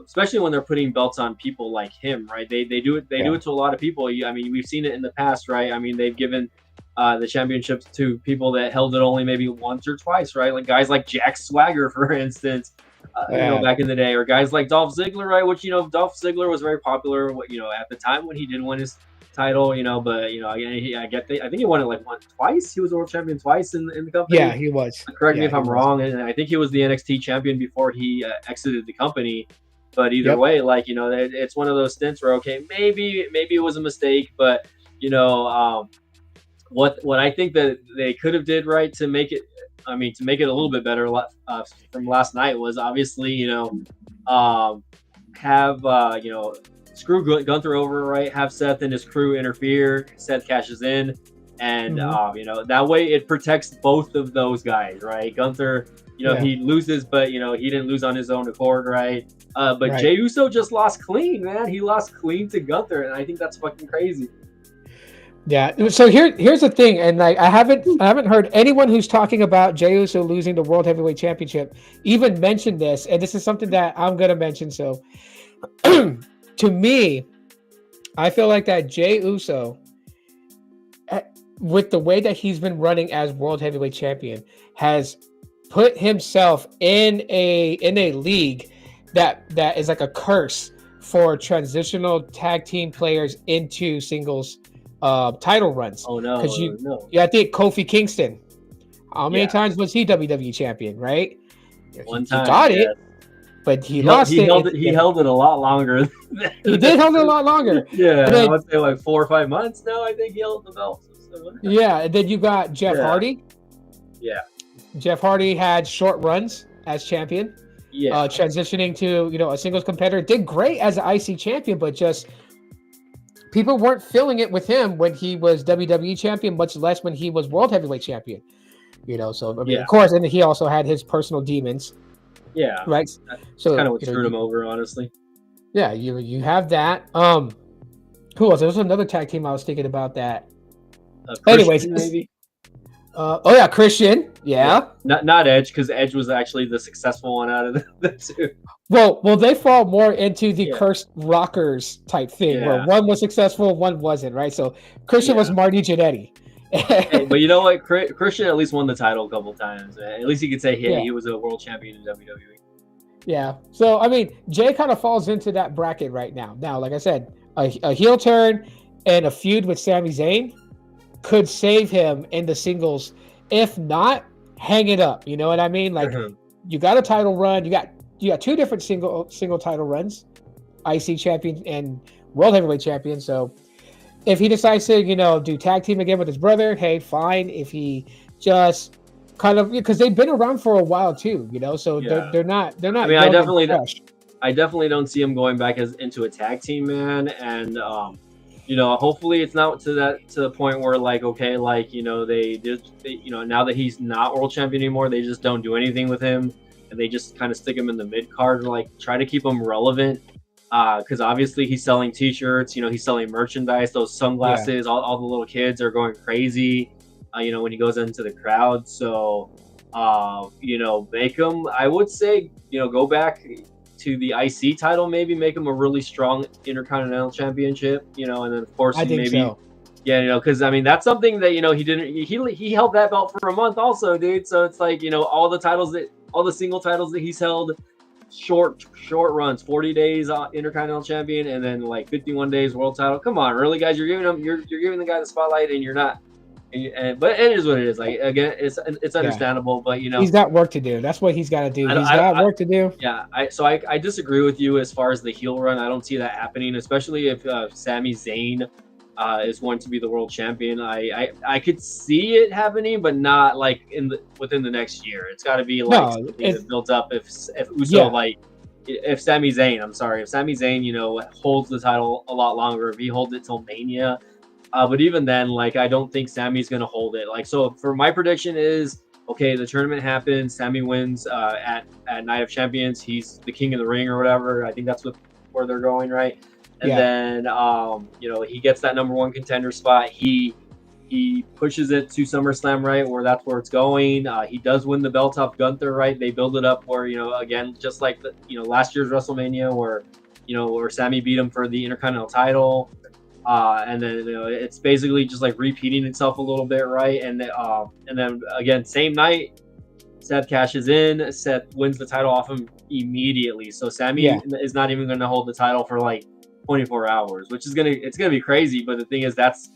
Especially when they're putting belts on people like him, right? They do it. They do it to a lot of people. I mean, we've seen it in the past, right? I mean, they've given the championships to people that held it only maybe once or twice, right? Like guys like Jack Swagger, for instance, back in the day, or guys like Dolph Ziggler, right? Which Dolph Ziggler was very popular, at the time when he did win his title, but I think he won it like twice. He was world champion twice in the company. Yeah, he was. Correct me if I'm wrong, and I think he was the NXT champion before he exited the company. But either way, like it's one of those stints where maybe it was a mistake, but what I think that they could have did right to make it, a little bit better from last night was obviously have screw Gunther over, right? Have Seth and his crew interfere. Seth cashes in, and that way it protects both of those guys, right? Gunther, he loses, but he didn't lose on his own accord, right? But Jey Uso just lost clean, man. He lost clean to Gunther, and I think that's fucking crazy. Yeah. So here's the thing, and like I haven't heard anyone who's talking about Jey Uso losing the World Heavyweight Championship even mention this, and this is something that I'm gonna mention. So. To me, I feel like that Jey Uso, with the way that he's been running as World Heavyweight Champion, has put himself in a league that is like a curse for transitional tag team players into singles title runs. Oh no! I think Kofi Kingston. How many times was he WWE champion? Right? One time. He got it. But he lost it. He held it a lot longer. He did hold it a lot longer. Yeah, I would say like 4 or 5 months now. I think he held the belt. Yeah, and then you got Jeff Hardy. Yeah. Jeff Hardy had short runs as champion. Yeah. Transitioning to a singles competitor, did great as an IC champion, but just people weren't feeling it with him when he was WWE champion, much less when he was World Heavyweight champion. So of course, and he also had his personal demons. Yeah. Right. So kind of what screwed him over, honestly. Yeah, you have that. Who else? There was another tag team I was thinking about that. Anyways, maybe. Oh yeah, Christian. Yeah, Yeah. not Edge, because Edge was actually the successful one out of the two. Well, they fall more into the Yeah, cursed rockers type thing, where yeah, one was successful, one wasn't, right? So Christian was yeah. Marty Jannetty. Hey, but you know what? Christian at least won the title a couple times. Man. At least you could say Yeah, he was a world champion in WWE. yeah. So I mean, Jay kind of falls into that bracket right now. Now, like I said, a heel turn and a feud with Sami Zayn could save him in the singles. If not, hang it up. You know what I mean? Like, you got a title run. You got two different single title runs, IC champion and world heavyweight champion. So if he decides to, do tag team again with his brother, hey, fine. If he just kind of, because they've been around for a while too, so Yeah. they're I not mean, young and fresh. I definitely don't see him going back as into a tag team, man. And hopefully it's not to the point where like, okay, like now that he's not world champion anymore, they just don't do anything with him, and they just kind of stick him in the mid card and like try to keep him relevant. Because obviously he's selling T-shirts, he's selling merchandise, those Yeah, sunglasses. All the little kids are going crazy. When he goes into the crowd, so make him. I would say, go back to the IC title, maybe make him a really strong Intercontinental Championship, and then of course I he think maybe, so. yeah, because I mean that's something that he didn't he held that belt for a month also, dude. So it's like all the single titles that he's held, short runs, 40 days Intercontinental Champion, and then like 51 days world title. Come on, really, guys, you're giving the guy the spotlight, and you're not. But it is what it is. Like again, it's Yeah, understandable, but he's got work to do. That's what he's got to do. He's got I work to do. yeah, I disagree with you as far as the heel run. I don't see that happening, especially if Sami Zayn is going to be the world champion. I could see it happening, but not like within the next year. It's got to be like No, something that builds up. If Uso yeah, like if Sami Zayn, I'm sorry, if Sami Zayn, holds the title a lot longer, if he holds it till Mania. But even then, like I don't think Sammy's gonna hold it. Like so, for my prediction is okay. The tournament happens. Sammy wins at Night of Champions. He's the king of the ring or whatever. I think that's where they're going, right? And yeah, then he gets that number one contender spot. He pushes it to SummerSlam, right, where that's where it's going. He does win the belt off Gunther, right? They build it up where again, just like last year's WrestleMania, where Sammy beat him for the Intercontinental title. And then it's basically just like repeating itself a little bit, right? And then again, same night, Seth cashes in. Seth wins the title off him immediately. So Sammy yeah. is not even going to hold the title for like 24 hours, which is it's gonna be crazy. But the thing is, that's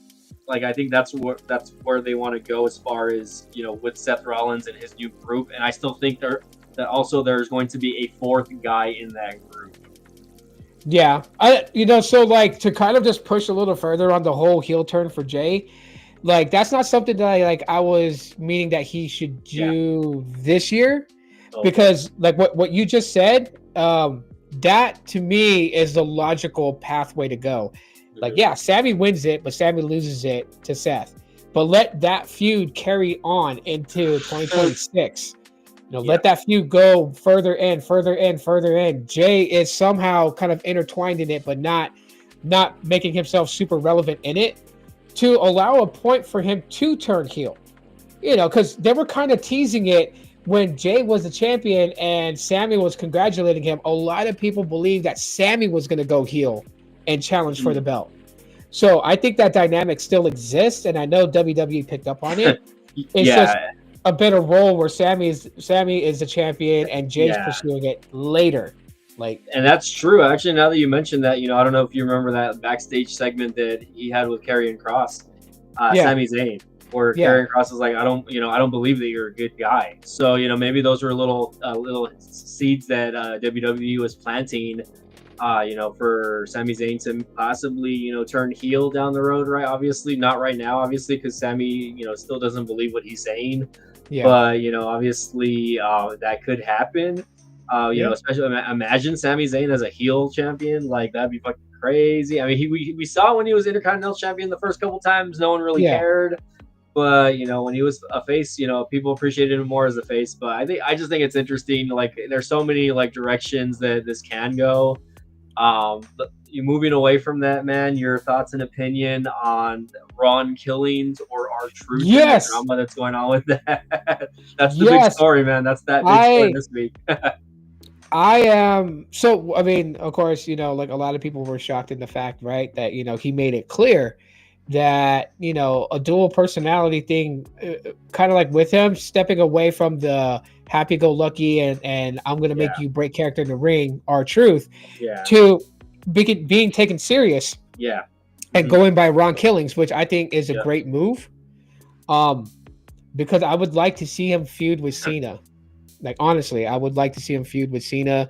like I think that's where they want to go as far as with Seth Rollins and his new group. And I still think that also there's going to be a fourth guy in that group. Yeah, so like to kind of just push a little further on the whole heel turn for Jay, like that's not something that I was meaning that he should Yeah. do this year, Okay. because like what you just said, that to me is the logical pathway to go. Like, Mhm. yeah, Sammy wins it, but Sammy loses it to Seth. But let that feud carry on into 2026. Yeah. Let that feud go further in, further in, further in. Jay is somehow kind of intertwined in it, but not making himself super relevant in it, to allow a point for him to turn heel. Because they were kind of teasing it when Jay was the champion and Sammy was congratulating him. A lot of people believed that Sammy was going to go heel and challenge for the Mhm. belt. So I think that dynamic still exists, and I know WWE picked up on it. It's just Yeah. a better role where Sammy is the champion and Jay's Yeah. pursuing it later. Like, And that's true. Actually, now that you mentioned that, I don't know if you remember that backstage segment that he had with Karrion Cross, yeah, Sami Zayn, where yeah, Karrion Cross was like, I don't believe that you're a good guy. So, maybe those were little seeds that WWE was planting, for Sami Zayn to possibly, turn heel down the road, right? Obviously, not right now, obviously, because Sami, still doesn't believe what he's saying. yeah, But obviously, that could happen. yeah, Especially imagine Sami Zayn as a heel champion, like that'd be fucking crazy. I mean, we saw when he was Intercontinental champion the first couple times, no one really yeah. cared. But when he was a face, people appreciated him more as a face. But I just think it's interesting. Like, there's so many like directions that this can go. But you moving away from that, man. Your thoughts and opinion on Ron Killings or R-Truth and the Yes, drama that's going on with that. That's the big yes. story, man. That's that big story I this week. I am so I mean, of course, like a lot of people were shocked in the fact, right, that he made it clear that a dual personality thing, kind of like with him stepping away from the happy-go-lucky and I'm gonna Yeah, make you break character in the ring, our truth, yeah, to being taken serious yeah. and Hmm. going by Ron Killings, which I think is a Yeah. great move. Um, because I would like to see him feud with Cena. Like honestly, I would like to see him feud with Cena,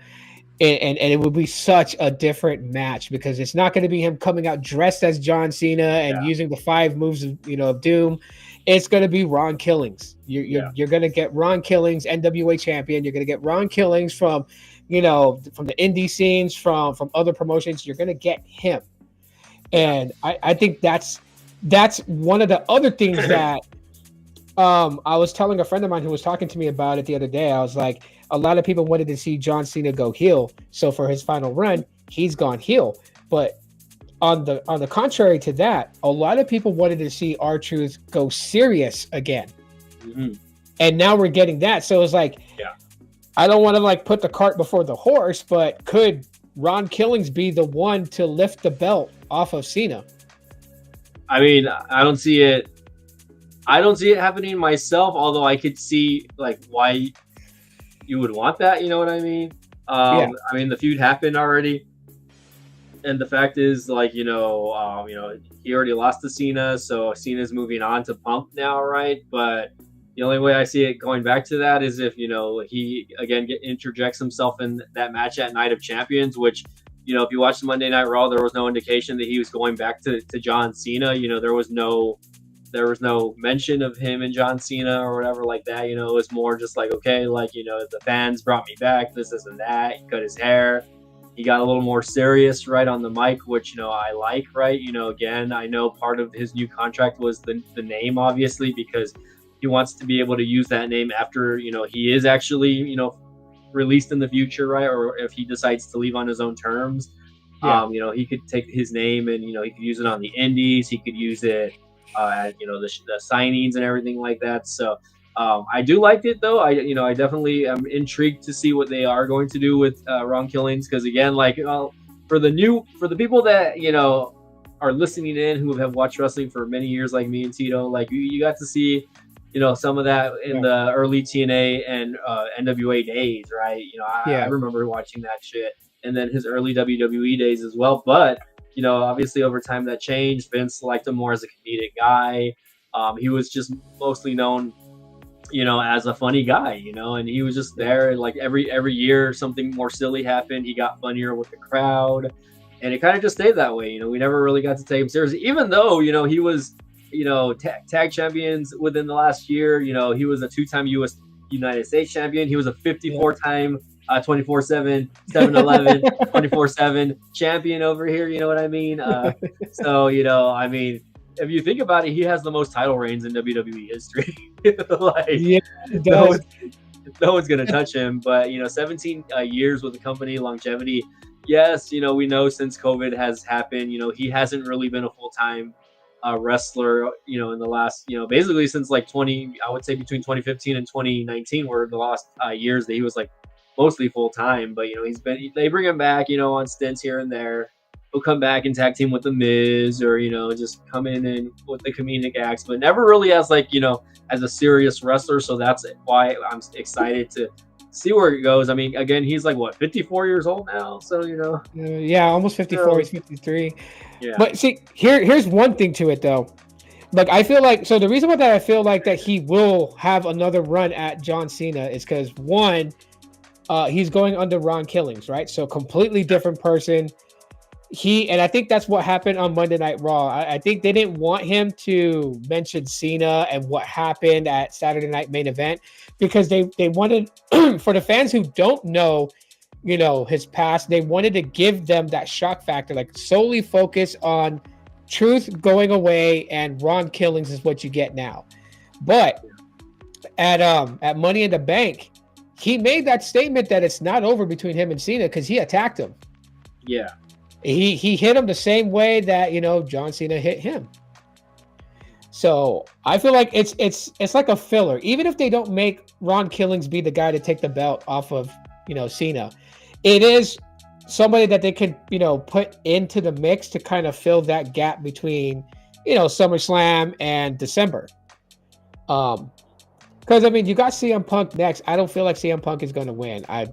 and it would be such a different match because it's not going to be him coming out dressed as John Cena and Yeah, using the 5 moves of Doom. It's going to be Ron Killings. yeah, You're going to get Ron Killings, NWA champion. You're going to get Ron Killings from from the indie scenes, from other promotions. You're going to get him, yeah. and I think that's one of the other things that I was telling a friend of mine who was talking to me about it the other day. I was like, a lot of people wanted to see John Cena go heel, so for his final run, he's gone heel. But on the contrary to that, a lot of people wanted to see R-Truth go serious again, Hmm. and now we're getting that. So it's like, Yeah. I don't want to like put the cart before the horse, but could Ron Killings be the one to lift the belt off of Cena? I mean, I don't see it. I don't see it happening myself. Although I could see like why you would want that. You know what I mean? Yeah, I mean, the feud happened already, and the fact is, like, he already lost to Cena, so Cena's moving on to Punk now, right? But the only way I see it going back to that is if he again interjects himself in that match at Night of Champions, which if you watch the Monday Night Raw, there was no indication that he was going back to John Cena. There was no mention of him and John Cena or whatever like that. It was more just like, okay, like, the fans brought me back, this and that. He cut his hair. He got a little more serious right on the mic, which, I like, right? Again, I know part of his new contract was the name, obviously, because he wants to be able to use that name after, he is actually, released in the future, right? Or if he decides to leave on his own terms. yeah, He could take his name and, he could use it on the indies. He could use it at the signings and everything like that. So I do like it though. I definitely am intrigued to see what they are going to do with Ron Killings, because again, like, for the people that are listening in who have watched wrestling for many years, like me and Tito, like you got to see some of that in yeah, the early TNA and NWA days, right? I yeah. remember watching that shit, and then his early WWE days as well. But obviously over time that changed. Vince liked him more as a comedic guy. He was just mostly known, as a funny guy, and he was just there. And like every year, something more silly happened. He got funnier with the crowd, and it kind of just stayed that way. We never really got to take him seriously, even though he was, tag champions within the last year. He was a 2-time United States champion. He was a 54-time 24/7 7-Eleven 24/7 champion over here, you know what I mean? So I mean, if you think about it, he has the most title reigns in WWE history. Like, Yeah, it no does. one's, no one's gonna touch him. But 17 years with the company, longevity. Yes, we know since COVID has happened, he hasn't really been a full-time wrestler, in the last, basically since like I would say between 2015 and 2019 were the last years that he was like mostly full time. But they bring him back, on stints here and there. He'll come back and tag team with the Miz, or just come in and with the comedic acts, but never really as like as a serious wrestler. So that's why I'm excited to see where it goes. I mean, again, he's like what, 54 years old now, so Yeah, almost 54. He's 53. yeah, But see, here's one thing to it though. Like I feel like the reason why that I feel like that he will have another run at John Cena is because one, he's going under Ron Killings, right? So completely different person. And I think that's what happened on Monday Night Raw. I think they didn't want him to mention Cena and what happened at Saturday Night Main Event, because they wanted for the fans who don't know, his past, they wanted to give them that shock factor, like solely focus on Truth going away and Ron Killings is what you get now. But at Money in the Bank, he made that statement that it's not over between him and Cena because he attacked him. yeah, He hit him the same way that John Cena hit him. So I feel like it's like a filler. Even if they don't make Ron Killings be the guy to take the belt off of Cena, it is somebody that they could put into the mix to kind of fill that gap between SummerSlam and December. Because I mean, you got CM Punk next. I don't feel like CM Punk is going to win. I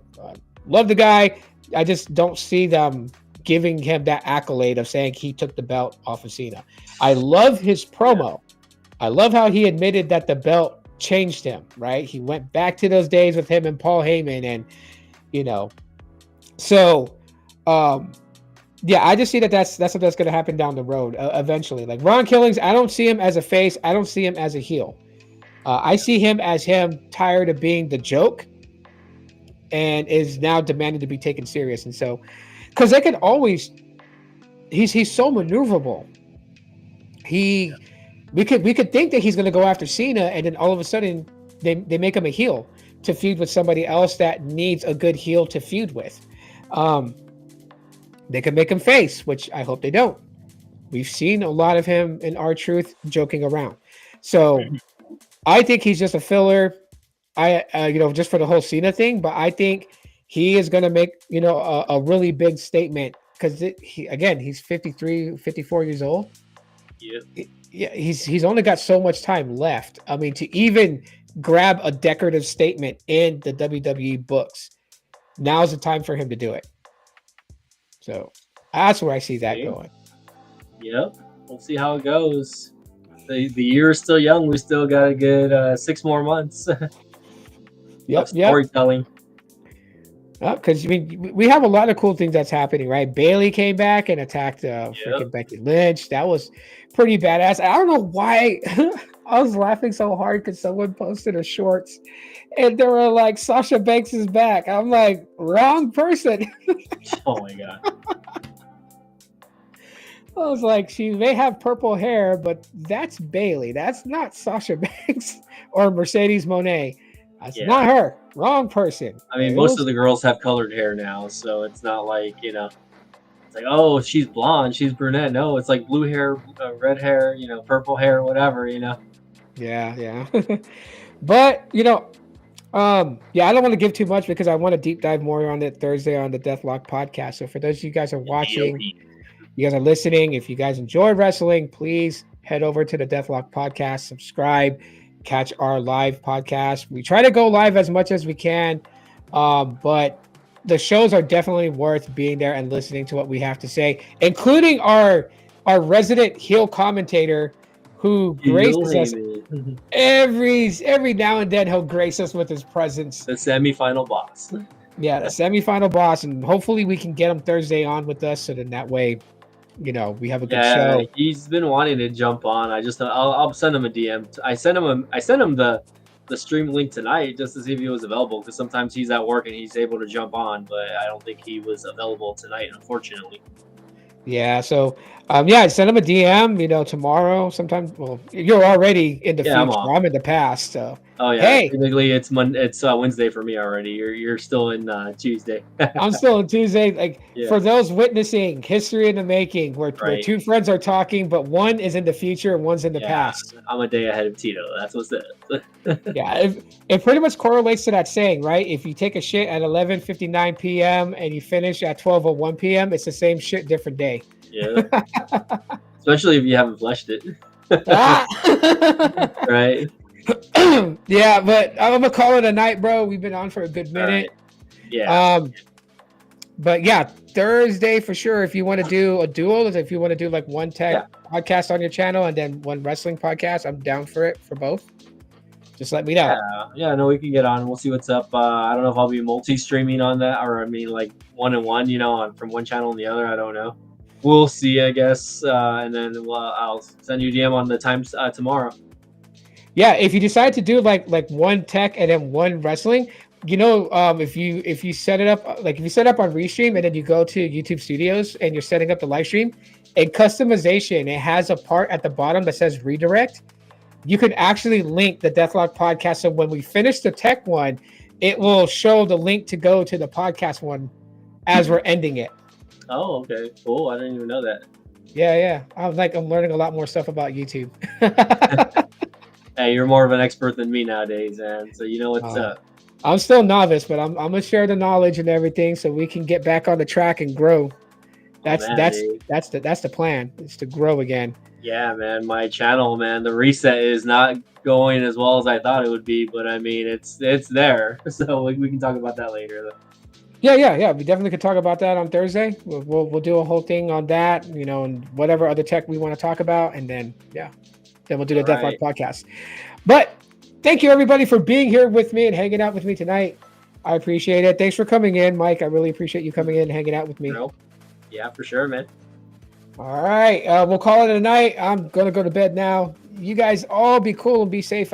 love the guy. I just don't see them giving him that accolade of saying he took the belt off of Cena. I love his promo. I love how he admitted that the belt changed him, right? He went back to those days with him and Paul Heyman, and so yeah, I just see that's something that's going to happen down the road eventually. Like Ron Killings, I don't see him as a face. I don't see him as a heel. I see him as him tired of being the joke and is now demanding to be taken serious. And so, because they can always, he's so maneuverable. We could think that he's going to go after Cena, and then all of a sudden they make him a heel to feud with somebody else that needs a good heel to feud with. They could make him face, which I hope they don't. We've seen a lot of him in R-Truth joking around. So I think he's just a filler. Just for the whole Cena thing, but I think he is going to make, a really big statement because he's 53, 54 years old. Yeah, he's only got so much time left. I mean, to even grab a decorative statement in the WWE books, now's the time for him to do it. So that's where I see that going. Yep, we'll see how it goes. The year is still young. We still got a good 6 more months. Yep, storytelling. Because we have a lot of cool things that's happening, right? Bailey came back and attacked freaking Becky Lynch. That was pretty badass. I don't know why I was laughing so hard because someone posted her shorts and they were like, Sasha Banks is back. I'm like, wrong person. Oh my god. I was like, she may have purple hair, but that's Bailey. That's not Sasha Banks or Mercedes Moné. That's not her. Wrong person. I mean, most of the girls have colored hair now, so it's not like, it's like, oh, she's blonde, she's brunette. No, it's like blue hair, red hair, purple hair, whatever, Yeah. But, I don't want to give too much because I want to deep dive more on it Thursday on the Deathlock podcast. So for those of you guys who are watching, you guys are listening, if you guys enjoy wrestling, please head over to the Deathlock podcast, subscribe, catch our live podcast. We try to go live as much as we can, but the shows are definitely worth being there and listening to what we have to say, including our resident heel commentator who graces us every now and then. He'll grace us with his presence. The semifinal boss. Yeah, the semifinal boss, and hopefully we can get him Thursday on with us, so then that way, we have a good show. He's been wanting to jump on. I'll send him a DM. I sent him the stream link tonight just to see if he was available, because sometimes he's at work and he's able to jump on, but I don't think he was available tonight, unfortunately. Yeah, so send him a DM, tomorrow sometime. Well, you're already in the future. I'm in the past. So hey, technically it's Wednesday for me already. You're still in Tuesday. I'm still in Tuesday. Like for those witnessing history in the making, where two friends are talking, but one is in the future and one's in the past. I'm a day ahead of Tito. That's what's it. It pretty much correlates to that saying, right? If you take a shit at 11:59 p.m. and you finish at 12:01 p.m., it's the same shit, different day. Yeah. Especially if you haven't fleshed it. Right. Yeah, but I'm gonna call it a night, bro. We've been on for a good minute. Right. Yeah. But yeah, Thursday for sure. If you want to do a duel, if you want to do like one tech podcast on your channel and then one wrestling podcast, I'm down for it for both. Just let me know. Yeah, no, we can get on. We'll see what's up. I don't know if I'll be multi-streaming on that, or I mean, like one and one, from one channel and the other. I don't know. We'll see, I guess. And then I'll send you a DM on the times tomorrow. Yeah, if you decide to do like one tech and then one wrestling, if you set it up, like if you set up on Restream and then you go to YouTube Studios and you're setting up the live stream, in customization, it has a part at the bottom that says redirect. You could actually link the Deathlock podcast. So when we finish the tech one, it will show the link to go to the podcast one as we're ending it. Oh, okay, cool. I didn't even know that. Yeah. I'm learning a lot more stuff about YouTube. Hey, you're more of an expert than me nowadays, man. So you know what's Uh, up. I'm still novice, but I'm gonna share the knowledge and everything so we can get back on the track and grow. Oh That's man, that's that's the plan. Is to grow again. yeah, man. My channel, man. The reset is not going as well as I thought it would be, but I mean, it's there. So we can talk about that later. Though. Yeah. We definitely could talk about that on Thursday. We'll do a whole thing on that, and whatever other tech we want to talk about, and then then we'll do the All Deathmark right. podcast. But thank you everybody for being here with me and hanging out with me tonight. I appreciate it. Thanks for coming in, Mike. I really appreciate you coming in and hanging out with me. No. Yeah, for sure, man. All right, we'll call it a night. I'm gonna go to bed now. You guys all be cool and be safe.